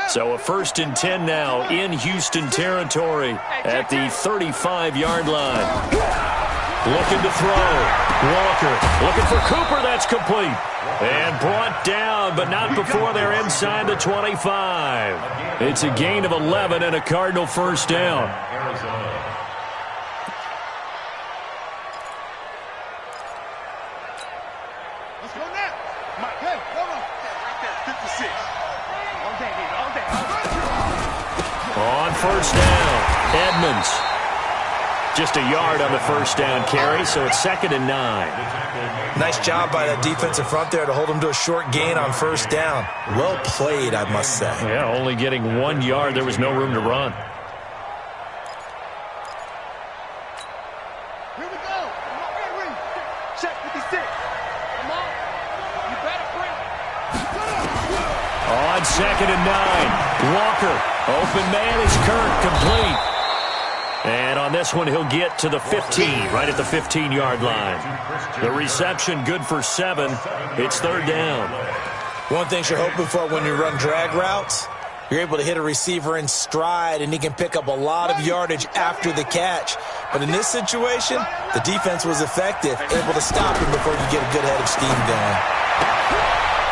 So a 1st and 10 now in Houston territory at the 35-yard line. Looking to throw. Walker looking for Cooper. That's complete. And brought down, but not before they're inside the 25. It's a gain of 11 and a Cardinal first down. Let's go now. Mike, hey, hold on. Right there, 56. On first down, Edmonds. Just a yard on the first down carry, so it's 2nd and 9. Nice job by that defensive front there to hold them to a short gain on first down. Well played, I must say. Yeah, only getting 1 yard. There was no room to run. Here we go. Check 56. Come on. You better bring it. On 2nd and 9, Walker. Open man is Kirk, complete. And on this one, he'll get to the 15, right at the 15-yard line. The reception good for 7. It's 3rd down. One thing you're hoping for when you run drag routes, you're able to hit a receiver in stride, and he can pick up a lot of yardage after the catch. But in this situation, the defense was effective, able to stop him before you get a good head of steam going.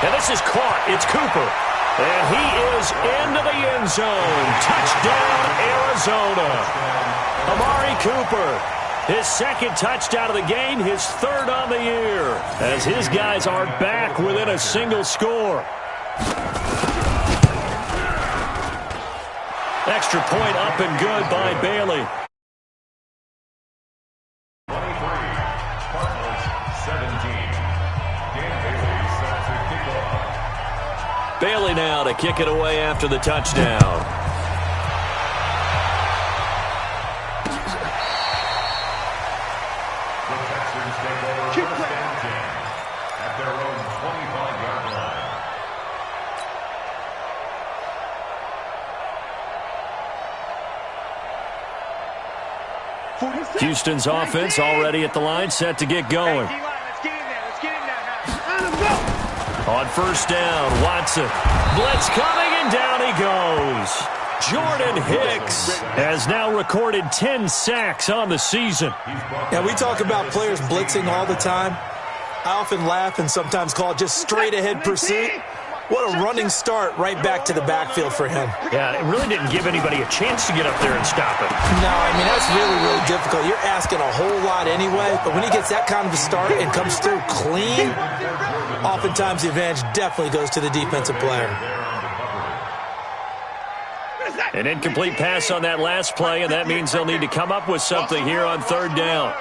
And this is caught. It's Cooper. And he is into the end zone. Touchdown, Arizona. Amari Cooper, his 2nd touchdown of the game, his 3rd on the year, as his guys are back within a single score. Extra point up and good by Bailey. 23, Cardinals 17. Dan Bailey set to kick off. Bailey now to kick it away after the touchdown. The Texans take over 1st and 10 at their own 25-yard line. Houston's offense already at the line, set to get going. On first down, Watson. Blitz coming, and down he goes. Jordan Hicks has now recorded 10 sacks on the season. Yeah, we talk about players blitzing all the time. I often laugh and sometimes call it just straight-ahead pursuit. What a running start right back to the backfield for him. Yeah, it really didn't give anybody a chance to get up there and stop it. No, I mean, that's really, really difficult. You're asking a whole lot anyway, but when he gets that kind of a start and comes through clean, oftentimes the advantage definitely goes to the defensive player. An incomplete pass on that last play, and that means they'll need to come up with something here on 3rd down.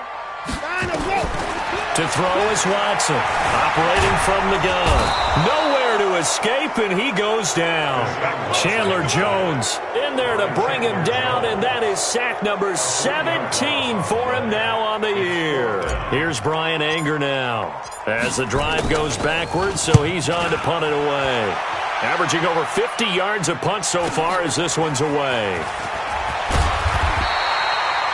To throw is Watson, operating from the gun. Nowhere to escape, and he goes down. Chandler Jones in there to bring him down, and that is sack number 17 for him now on the year. Here's Brian Anger now as the drive goes backwards, so he's on to punt it away. Averaging over 50 yards a punt so far as this one's away.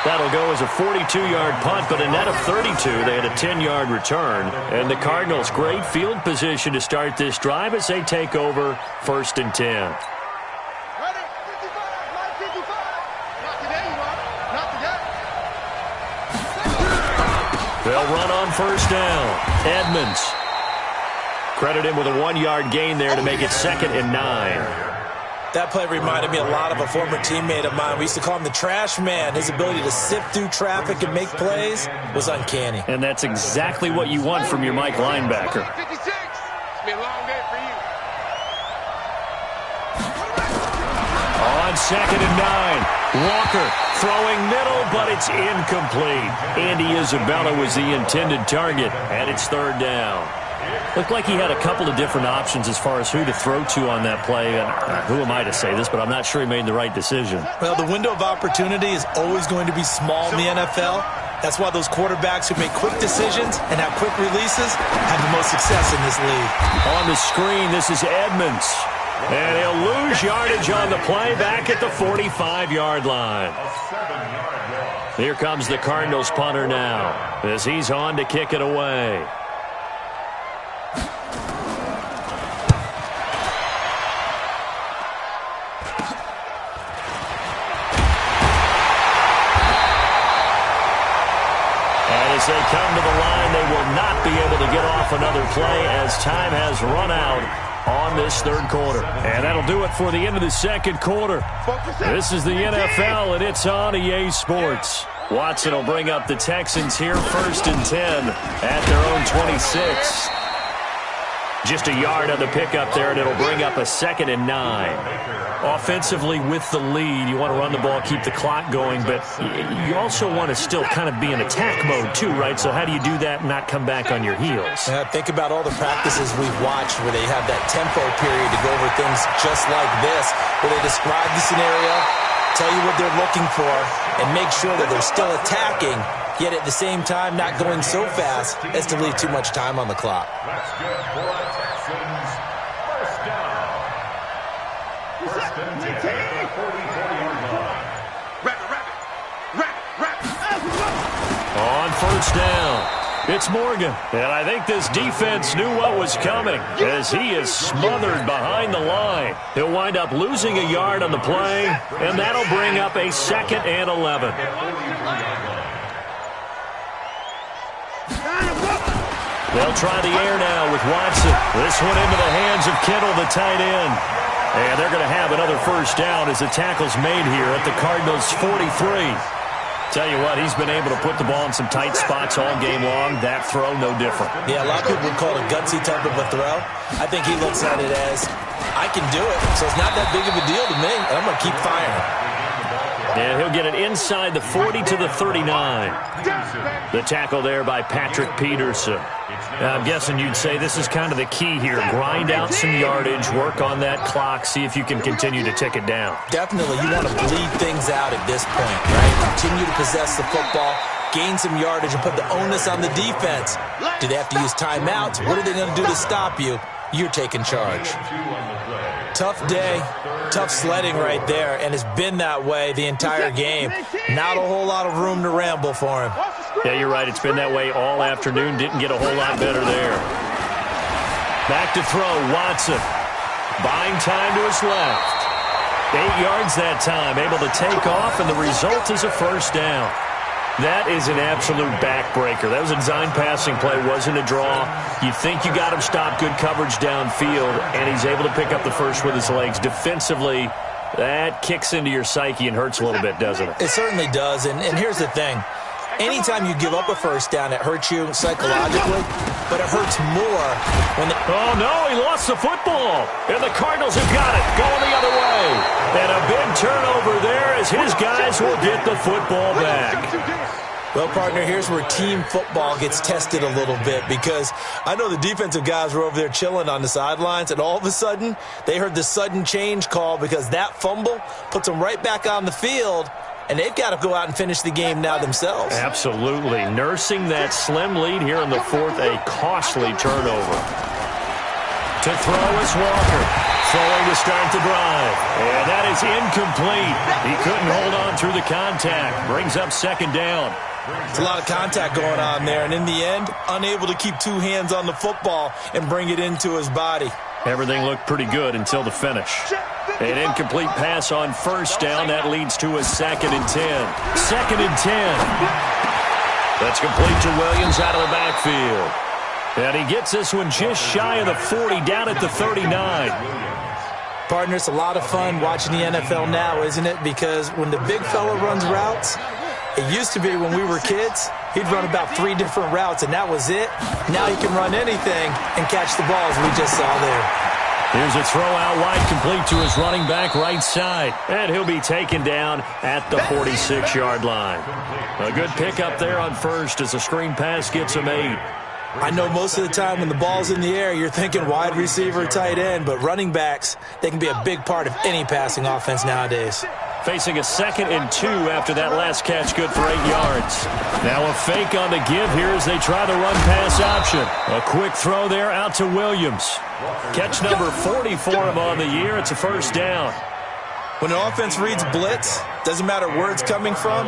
That'll go as a 42-yard punt, but a net of 32. They had a 10-yard return. And the Cardinals, great field position to start this drive as they take over 1st and 10. Ready? 55, line 55. Not today, you are. Not today. They'll run on first down. Edmonds. Credit him with a 1-yard gain there to make it 2nd and 9. That play reminded me a lot of a former teammate of mine. We used to call him the trash man. His ability to sift through traffic and make plays was uncanny. And that's exactly what you want from your Mike linebacker. 56. It's been a long day for you. On 2nd and 9. Walker throwing middle, but it's incomplete. Andy Isabella was the intended target, and it's 3rd down. Looked like he had a couple of different options as far as who to throw to on that play. And who am I to say this, but I'm not sure he made the right decision. Well, the window of opportunity is always going to be small in the NFL. That's why those quarterbacks who make quick decisions and have quick releases have the most success in this league. On the screen, this is Edmonds. And he'll lose yardage on the play back at the 45-yard line. Here comes the Cardinals punter now as he's on to kick it away. As they come to the line, they will not be able to get off another play as time has run out on this 3rd quarter. And that'll do it for the end of the 2nd quarter. This is the NFL, and it's on EA Sports. Watson will bring up the Texans here 1st and 10 at their own 26. Just a yard on the pickup there, and it'll bring up a 2nd and 9. Offensively with the lead, you want to run the ball, keep the clock going, but you also want to still kind of be in attack mode too, right? So how do you do that and not come back on your heels? Think about all the practices we've watched where they have that tempo period to go over things just like this, where they describe the scenario, tell you what they're looking for, and make sure that they're still attacking, yet at the same time not going so fast as to leave too much time on the clock. That's good for the Texans. First down. First and 10 at the 44-yard line. On first down, it's Morgan. And I think this defense knew what was coming as he is smothered behind the line. He'll wind up losing a yard on the play, and that'll bring up a 2nd and 11. They'll try the air now with Watson. This one into the hands of Kittle, the tight end. And they're going to have another first down as the tackle's made here at the Cardinals' 43. Tell you what, he's been able to put the ball in some tight spots all game long. That throw, no different. Yeah, a lot of people would call it a gutsy type of a throw. I think he looks at it as, I can do it, so it's not that big of a deal to me, and I'm going to keep firing. And he'll get it inside the 40 to the 39. The tackle there by Patrick Peterson. I'm guessing you'd say this is kind of the key here. Grind out some yardage, work on that clock, see if you can continue to tick it down. Definitely, you want to bleed things out at this point, right? Continue to possess the football, gain some yardage, and put the onus on the defense. Do they have to use timeouts? What are they going to do to stop you? You're taking charge. Tough day, tough sledding right there, and it's been that way the entire game. Not a whole lot of room to ramble for him. Yeah, you're right. It's been that way all afternoon. Didn't get a whole lot better there. Back to throw, Watson. Buying time to his left. 8 yards that time, able to take off, and the result is a first down. That is an absolute backbreaker. That was a design passing play, wasn't a draw. You think you got him stopped, good coverage downfield, and he's able to pick up the first with his legs. Defensively, that kicks into your psyche and hurts a little bit, doesn't it? It certainly does, and here's the thing. Anytime you give up a first down, it hurts you psychologically, but it hurts more when Oh, no, he lost the football, and the Cardinals have got it, going the other way. And a big turnover there as his guys will get the football back. Well, partner, here's where team football gets tested a little bit, because I know the defensive guys were over there chilling on the sidelines, and all of a sudden, they heard the sudden change call because that fumble puts them right back on the field, and they've got to go out and finish the game now themselves. Absolutely. Nursing that slim lead here in the 4th, a costly turnover. To throw is Walker. Throwing to start the drive. And that is incomplete. He couldn't hold on through the contact. Brings up 2nd down. It's a lot of contact going on there, and in the end, unable to keep 2 hands on the football and bring it into his body. Everything looked pretty good until the finish. An incomplete pass on first down. That leads to a 2nd and 10. 2nd and 10. That's complete to Williams out of the backfield. And he gets this one just shy of the 40, down at the 39. Partner, it's a lot of fun watching the NFL now, isn't it? Because when the big fella runs routes, it used to be when we were kids, he'd run about 3 different routes, and that was it. Now he can run anything and catch the balls we just saw there. Here's a throw out wide, complete to his running back right side. And he'll be taken down at the 46-yard line. A good pickup there on first as the screen pass gets him 8. I know most of the time when the ball's in the air, you're thinking wide receiver, tight end, but running backs, they can be a big part of any passing offense nowadays. Facing a 2nd and 2 after that last catch, good for 8 yards. Now a fake on the give here as they try the run-pass option. A quick throw there out to Williams. Catch number 40 for him on the year. It's a first down. When an offense reads blitz, doesn't matter where it's coming from,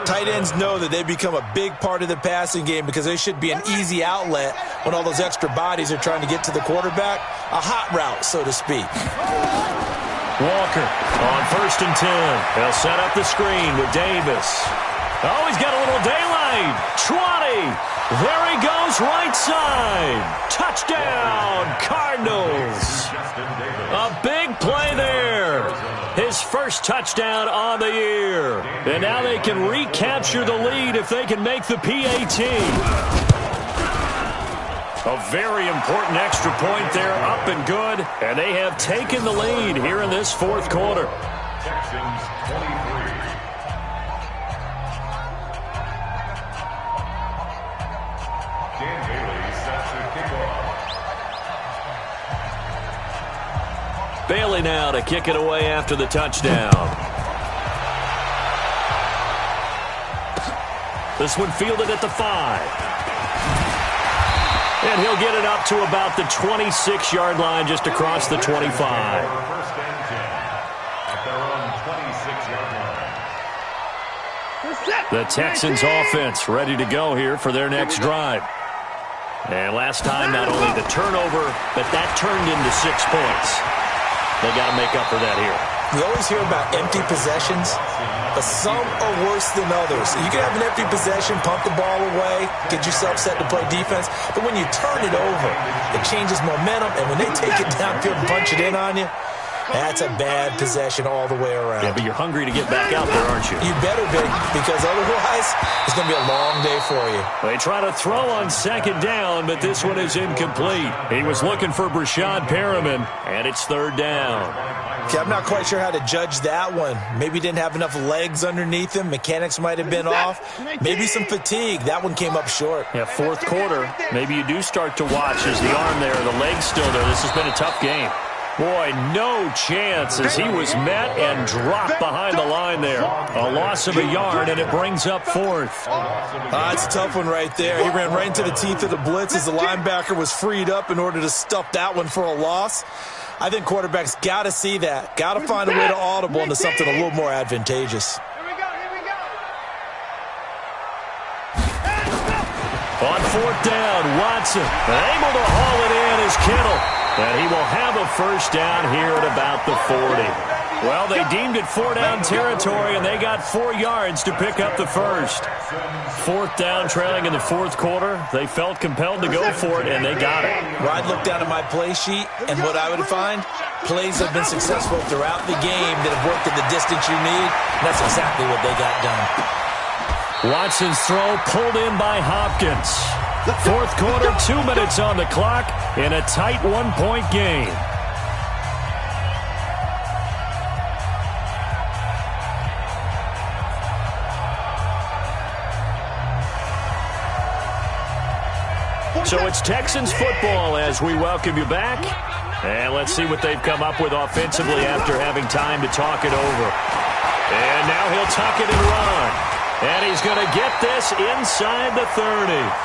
tight ends know that they become a big part of the passing game because they should be an easy outlet when all those extra bodies are trying to get to the quarterback. A hot route, so to speak. Walker on 1st and 10. They'll set up the screen with Davis. Oh, he's got a little daylight. 20. There he goes, right side. Touchdown, Cardinals. A big play there. His first touchdown on the year. And now they can recapture the lead if they can make the PAT. A very important extra point there, up and good. And they have taken the lead here in this 4th quarter. Texans 23. Dan Bailey sets the kickoff. Bailey now to kick it away after the touchdown. This one fielded at the 5. And he'll get it up to about the 26-yard line just across the 25. First and 10 at their own 26-yard line. The Texans offense ready to go here for their next drive. And last time, not only the turnover, but that turned into 6 points. They got to make up for that here. We always hear about empty possessions, but some are worse than others. You can have an empty possession, pump the ball away, get yourself set to play defense, but when you turn it over, it changes momentum, and when they take it downfield and punch it in on you, that's a bad possession all the way around. Yeah, but you're hungry to get back out there, aren't you? You better be, because otherwise it's going to be a long day for you. They try to throw on 2nd down, but this one is incomplete. He was looking for Brashad Perriman, and it's 3rd down. Okay, I'm not quite sure how to judge that one. Maybe he didn't have enough legs underneath him. Mechanics might have been off. Maybe some fatigue. That one came up short. Yeah, 4th quarter. Maybe you do start to watch as the arm there, the leg's still there. This has been a tough game. Boy, no chance as he was met and dropped behind the line there. A loss of a yard, and it brings up 4th. It's a tough one right there. He ran right into the teeth of the blitz as the linebacker was freed up in order to stuff that one for a loss. I think quarterbacks got to see that. Got to find a way to audible into something a little more advantageous. On 4th down, Watson able to haul it in as Kittle. And he will have a first down here at about the 40. Well, they deemed it 4-down territory, and they got 4 yards to pick up the first. 4th down, trailing in the 4th quarter. They felt compelled to go for it, and they got it. Well, I'd look down at my play sheet, and what I would find, plays have been successful throughout the game that have worked at the distance you need, and that's exactly what they got done. Watson's throw pulled in by Hopkins. 4th quarter, 2 minutes on the clock in a tight 1-point game. So it's Texans football as we welcome you back. And let's see what they've come up with offensively after having time to talk it over. And now he'll tuck it and run. And he's going to get this inside the 30.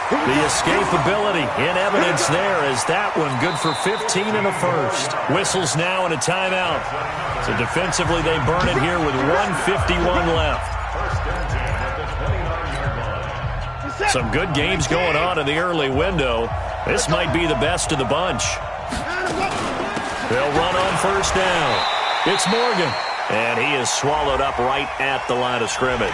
The escapability in evidence there as that one good for 15 and a first. Whistles now and a timeout. So defensively they burn it here with 1:51 left. Some good games going on in the early window. This might be the best of the bunch. They'll run on 1st down. It's Morgan. And he is swallowed up right at the line of scrimmage.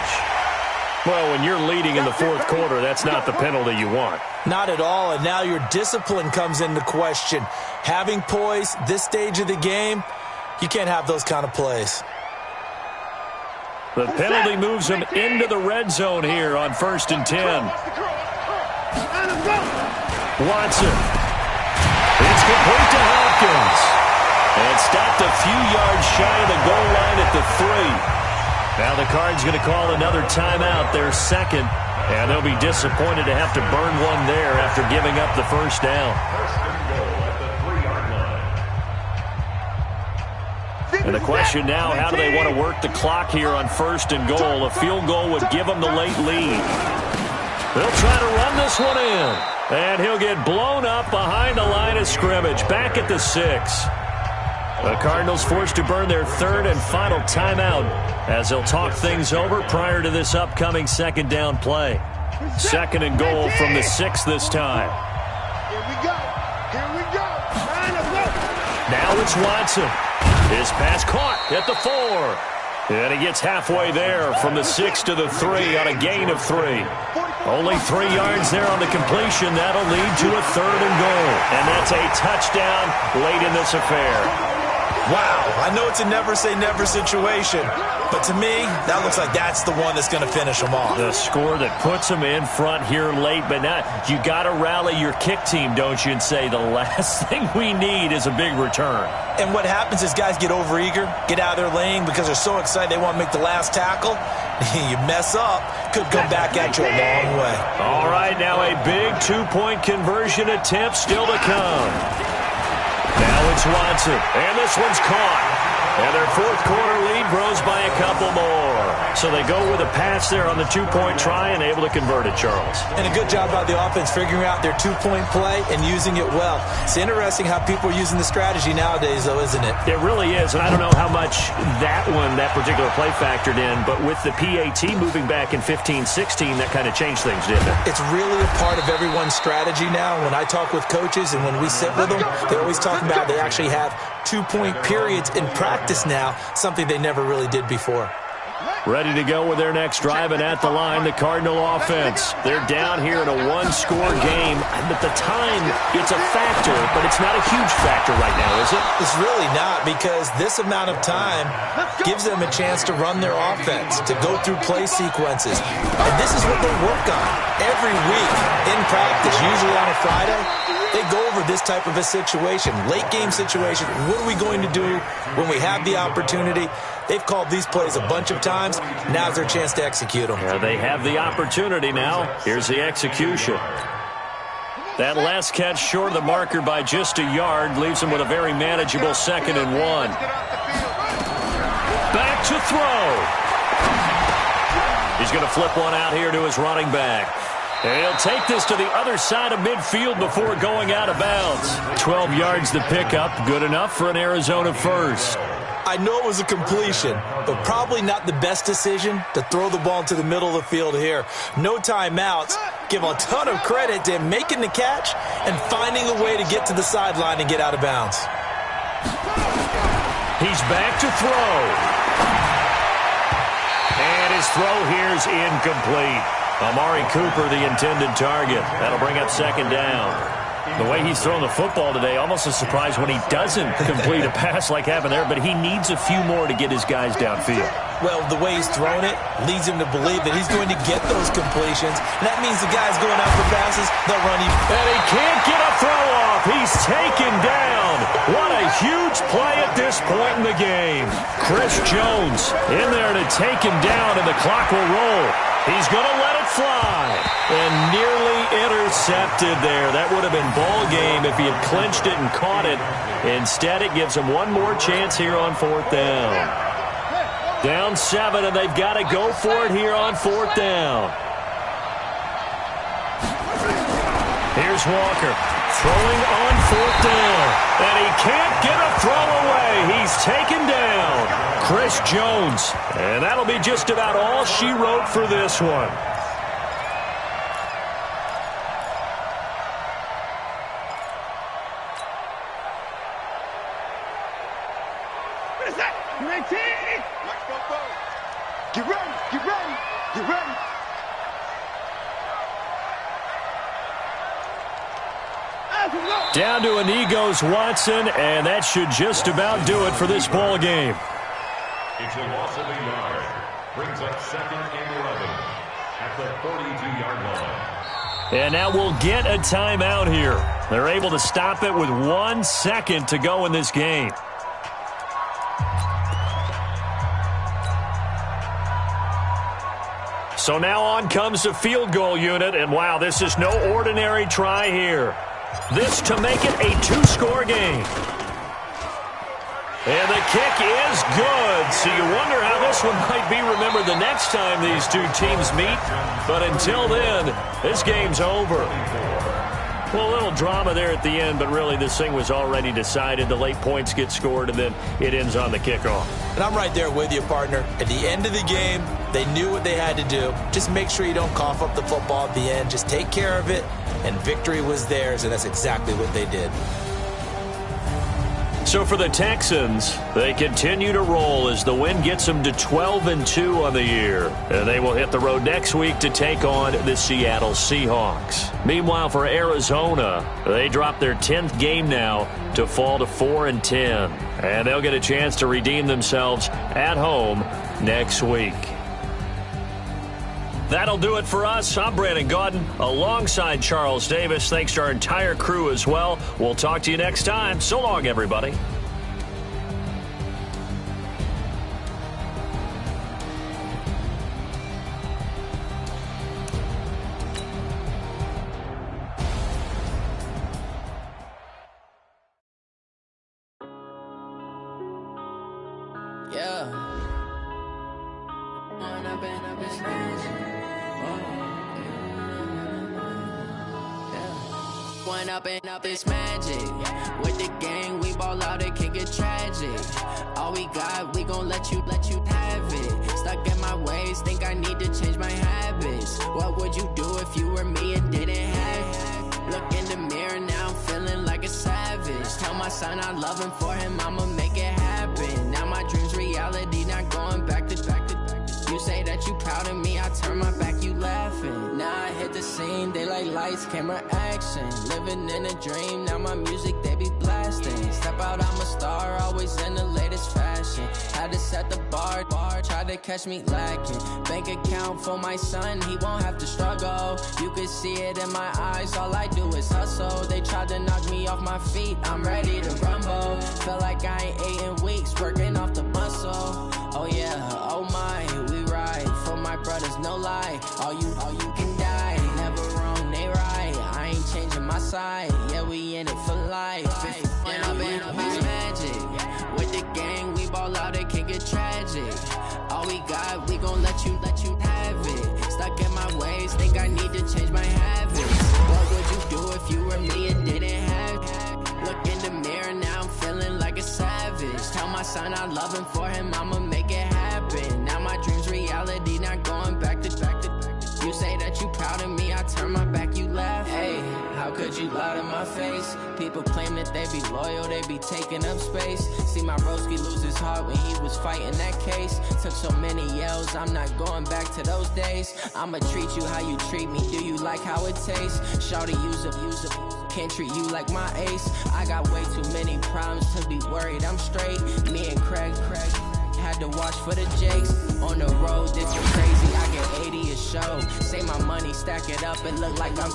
Well, when you're leading in the fourth quarter, that's not the penalty you want. Not at all, and now your discipline comes into question. Having poise this stage of the game, you can't have those kind of plays. The penalty moves him into the red zone here on 1st and 10. Watson. It's complete to Hopkins. And stopped a few yards shy of the goal line at the 3. Now the Cards going to call another timeout, their second, and they'll be disappointed to have to burn one there after giving up the first down. And the question now, how do they want to work the clock here on 1st and goal? A field goal would give them the late lead. They'll try to run this one in, and he'll get blown up behind the line of scrimmage, back at the 6. The Cardinals forced to burn their third and final timeout as they'll talk things over prior to this upcoming second down play. 2nd and goal from the 6 this time. Here we go. Here we go. Now it's Watson. His pass caught at the 4. And he gets halfway there from the 6 to the 3 on a gain of 3. Only 3 yards there on the completion. That'll lead to a 3rd and goal. And that's a touchdown late in this affair. Wow, I know it's a never-say-never situation, but to me, that looks like that's the one that's going to finish them off. The score that puts them in front here late, but now you got to rally your kick team, don't you, and say the last thing we need is a big return. And what happens is guys get overeager, get out of their lane because they're so excited they want to make the last tackle. You mess up, could come back at you a long way. All right, now a big 2-point conversion attempt still to come. Now it's Watson, and this one's caught. And their fourth quarter lead grows by a couple more. So they go with a pass there on the 2-point try and able to convert it, Charles. And a good job by the offense figuring out their 2-point play and using it well. It's interesting how people are using the strategy nowadays, though, isn't it? It really is, and I don't know how much that particular play factored in, but with the PAT moving back in 15-16, that kind of changed things, didn't it? It's really a part of everyone's strategy now. When I talk with coaches and when we sit with them, they're always talking about they actually have 2-point periods in practice now, something they never really did before. Ready to go with their next drive, and at the line, the Cardinal offense. They're down here in a 1-score game. At the time, it's a factor, but it's not a huge factor right now, is it? It's really not, because this amount of time gives them a chance to run their offense, to go through play sequences. And this is what they work on every week in practice, usually on a Friday. They go over this type of a situation, late game situation. What are we going to do when we have the opportunity? They've called these plays a bunch of times. Now's their chance to execute them. Yeah, they have the opportunity now. Here's the execution. That last catch short of the marker by just a yard leaves them with a very manageable 2nd and 1. Back to throw. He's going to flip one out here to his running back. And he'll take this to the other side of midfield before going out of bounds. 12 yards to pick up. Good enough for an Arizona first. I know it was a completion, but probably not the best decision to throw the ball into the middle of the field here. No timeouts. Give a ton of credit to him making the catch and finding a way to get to the sideline and get out of bounds. He's back to throw. And his throw here is incomplete. Amari Cooper, the intended target. That'll bring up 2nd down. The way he's thrown the football today, almost a surprise when he doesn't complete a pass like happened there, but he needs a few more to get his guys downfield. Well, the way he's thrown it leads him to believe that he's going to get those completions. And that means the guys going out for passes, they'll run him. And he can't get a throw off. He's taken down. What a huge play at this point in the game. Chris Jones in there to take him down, and the clock will roll. He's going to let it fly. And nearly intercepted there. That would have been ball game if he had clinched it and caught it. Instead, it gives him one more chance here on 4th down. Down 7, and they've got to go for it here on 4th down. Here's Walker throwing on 4th down. And he can't get a throw away. He's taken down. Chris Jones. And that'll be just about all she wrote for this one. What is that? You ready? Get ready, get ready, get ready. Down to a knee goes Watson, and that should just about do it for this ball game. It's a loss of a yard. Brings up 2nd and 11 at the 42-yard line. And now we'll get a timeout here. They're able to stop it with 1 second to go in this game. So now on comes the field goal unit, and wow, this is no ordinary try here. This to make it a 2-score game. And the kick is good. So you wonder how this one might be remembered the next time these two teams meet. But until then, this game's over. Well, a little drama there at the end, but really this thing was already decided. The late points get scored, and then it ends on the kickoff. And I'm right there with you, partner. At the end of the game, they knew what they had to do. Just make sure you don't cough up the football at the end. Just take care of it, and victory was theirs, and that's exactly what they did. So for the Texans, they continue to roll as the win gets them to 12-2 on the year. And they will hit the road next week to take on the Seattle Seahawks. Meanwhile, for Arizona, they drop their 10th game now to fall to 4-10. And they'll get a chance to redeem themselves at home next week. That'll do it for us. I'm Brandon Gaudin alongside Charles Davis. Thanks to our entire crew as well. We'll talk to you next time. So long, everybody. Up this magic. With the gang, we ball out, it can get tragic. All we got, we gon' let you have it. Stuck in my ways, think I need to change my habits. What would you do if you were me and didn't have it? Look in the mirror, now I'm feeling like a savage. Tell my son I love him, for him I'ma make it happen. Now my dream's reality, not going back to. You say that you proud of me, I turn my back, you laughing. Now I hit the scene, they like lights, camera, action. Living in a dream, now my music, they be blasting. Step out, I'm a star, always in the latest fashion. Had to set the bar, tried to catch me lacking. Bank account for my son, he won't have to struggle. You could see it in my eyes, all I do is hustle. They tried to knock me off my feet, I'm ready to rumble. Felt like I ain't ate in weeks, working off the muscle. Oh yeah, oh my, we ride for my brothers, no lie. All you can die, never wrong, they right. I ain't changing my side, yeah, we in it for life. When I've been up is magic. With the gang, we ball out, it can get tragic. All we got, we gon' let you have it. Stuck in my ways, think I need to change my habits. What would you do if you were me and didn't have it? Look in the mirror, now I'm feeling like a savage. Tell my son I love him, for him I'ma make it happen. Now my dream's reality, not going back to. You say that you proud of me, I turn my back, you laugh. Hey, how could you lie to my face? People claim that they be loyal, they be taking up space. See my broski lose his heart when he was fighting that case. Took so many yells, I'm not going back to those days. I'ma treat you how you treat me, do you like how it tastes? Shawty, use up, can't treat you like my ace. I got way too many problems to be worried, I'm straight. Me and Craig had to watch for the Jakes. On the road, this is crazy, I get 80 a show. Say my money, stack it up, it look like I'm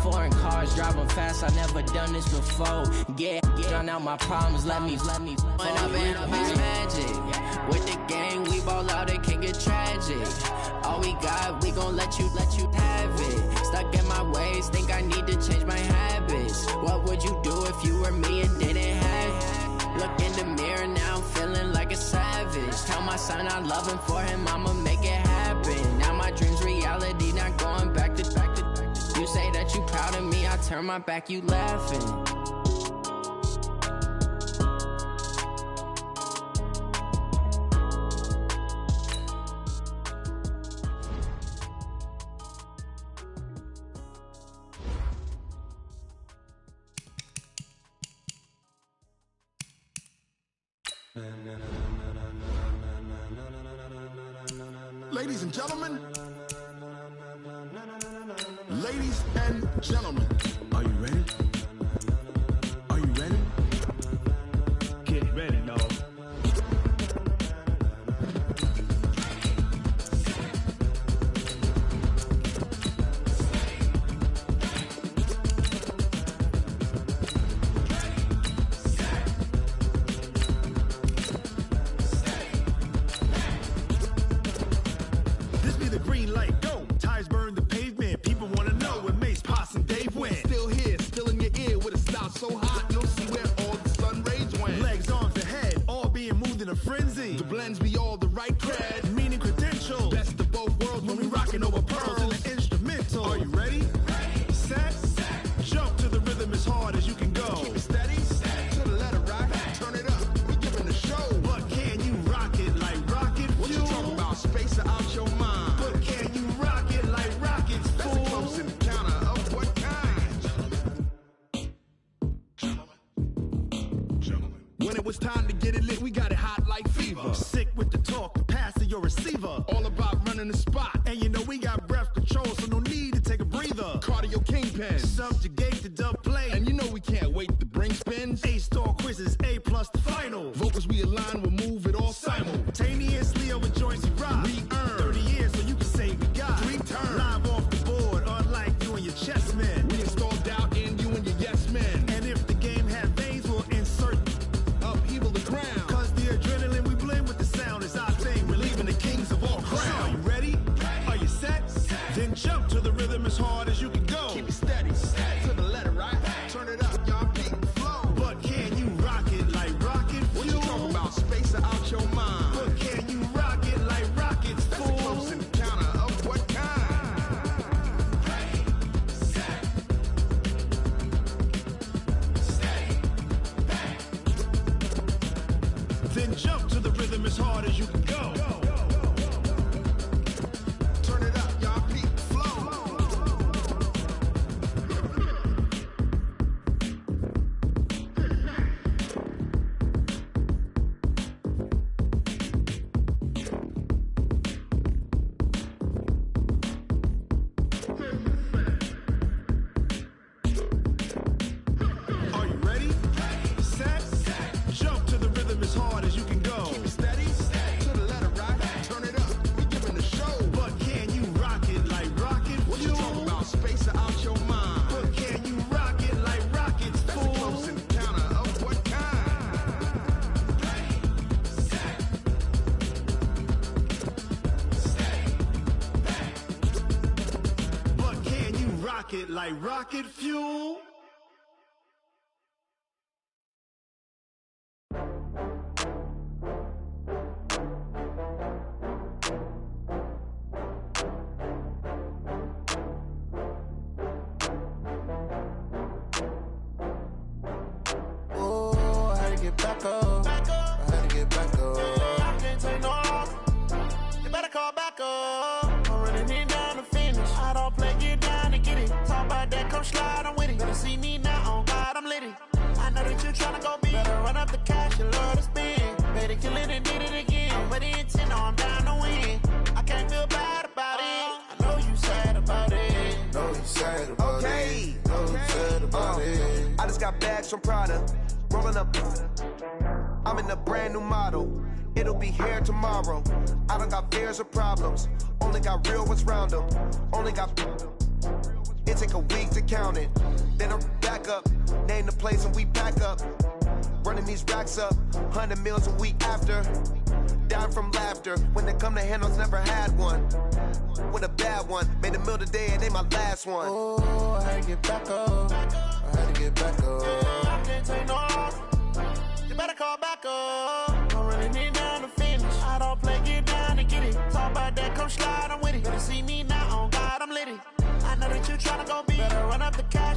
foreign cars, driving fast, I never done this before. Get drown out my problems, let me When I've been up is magic. With the gang, we ball out, it can get tragic. All we got, we gon' let you have it. Stuck in my ways, think I need to change my habits. What would you do if you were me and didn't have it? Look in the mirror, now I'm feeling like a savage. Tell my son I love him, for him I'ma make it happen. Now my dream's reality, not going back to. You say that you proud of me, I turn my back, you laughing. Ladies and gentlemen, are you ready? When it was time to get it lit, we got it hot like fever. Sick with the talk, the pass to your receiver. All about running the spot. And you know we got breath control, so no need to take a breather. Cardio kingpin, subjugate the dub play. And you know we can't wait to bring spins. A-star quizzes, A+ the final. Vocals we align, we'll move it all simultaneously over joints we rock. We earn 30 years, so you can say we got 3 turns. Live off the board, unlike you and your chess men. We install doubt in you and your yes men. And if the game had veins, we'll insert upheaval the ground. Cause the adrenaline we blend with the sound is our thing. We're leaving the kings of all crowns. Are you ready? Are you set? Then jump to the rhythm as hard as you can go. Keep it steady, to the letter, right? Turn it up, y'all peak the flow. But can you rock it like rocket fuel? What you talking about? Space out your mind. But can you rock it like rockets, fool? That's a close encounter of what kind? Then jump to the rhythm as hard as you can go. Turn it up, y'all peak the flow. Are you ready? Set? Jump to the rhythm as hard as you can go. Keep it steady, to the letter, right? Turn it up, we giving the show. But can you rock it like rocket fuel? What you talking about? Space out your mind. But can you rock it like rockets, fool? That's a close encounter of what kind? But can you rock it like rocket fuel? Oh, I had to get back up. I had to get back up. I can't take no loss. You better call back up. I'm running it down to finish. I don't play, get down and get it. Talk about that, come slide, I'm with it. Better see me now, on God, I'm litty. I know that you tryna go big. Better run up the cash, you love to spend. Better kill it and did it again. I'm with the intent, no, I'm down to win. I can't feel bad about it. I know you sad about it. Know you sad about it. Know you sad about it. I just got bags from Prada, rolling up. I'm in a brand new model. It'll be here tomorrow. I don't got fears or problems. Only got real ones round them. Only got. It take a week to count it. Then I'm back up. Name the place and we pack up. Running these racks up. 100 meals a week after. Dying from laughter. When they come to handles, never had one. With a bad one. Made a meal today and they my last one. Oh, I had to get back up. I had to get back up. I can't take no loss. You better call back up. I'm running it down to finish. I don't play, get down and get it. Talk about that, come slide, I'm with it. Better see me now, on God, I'm litty. I know that you tryna go big. Better run up the cash.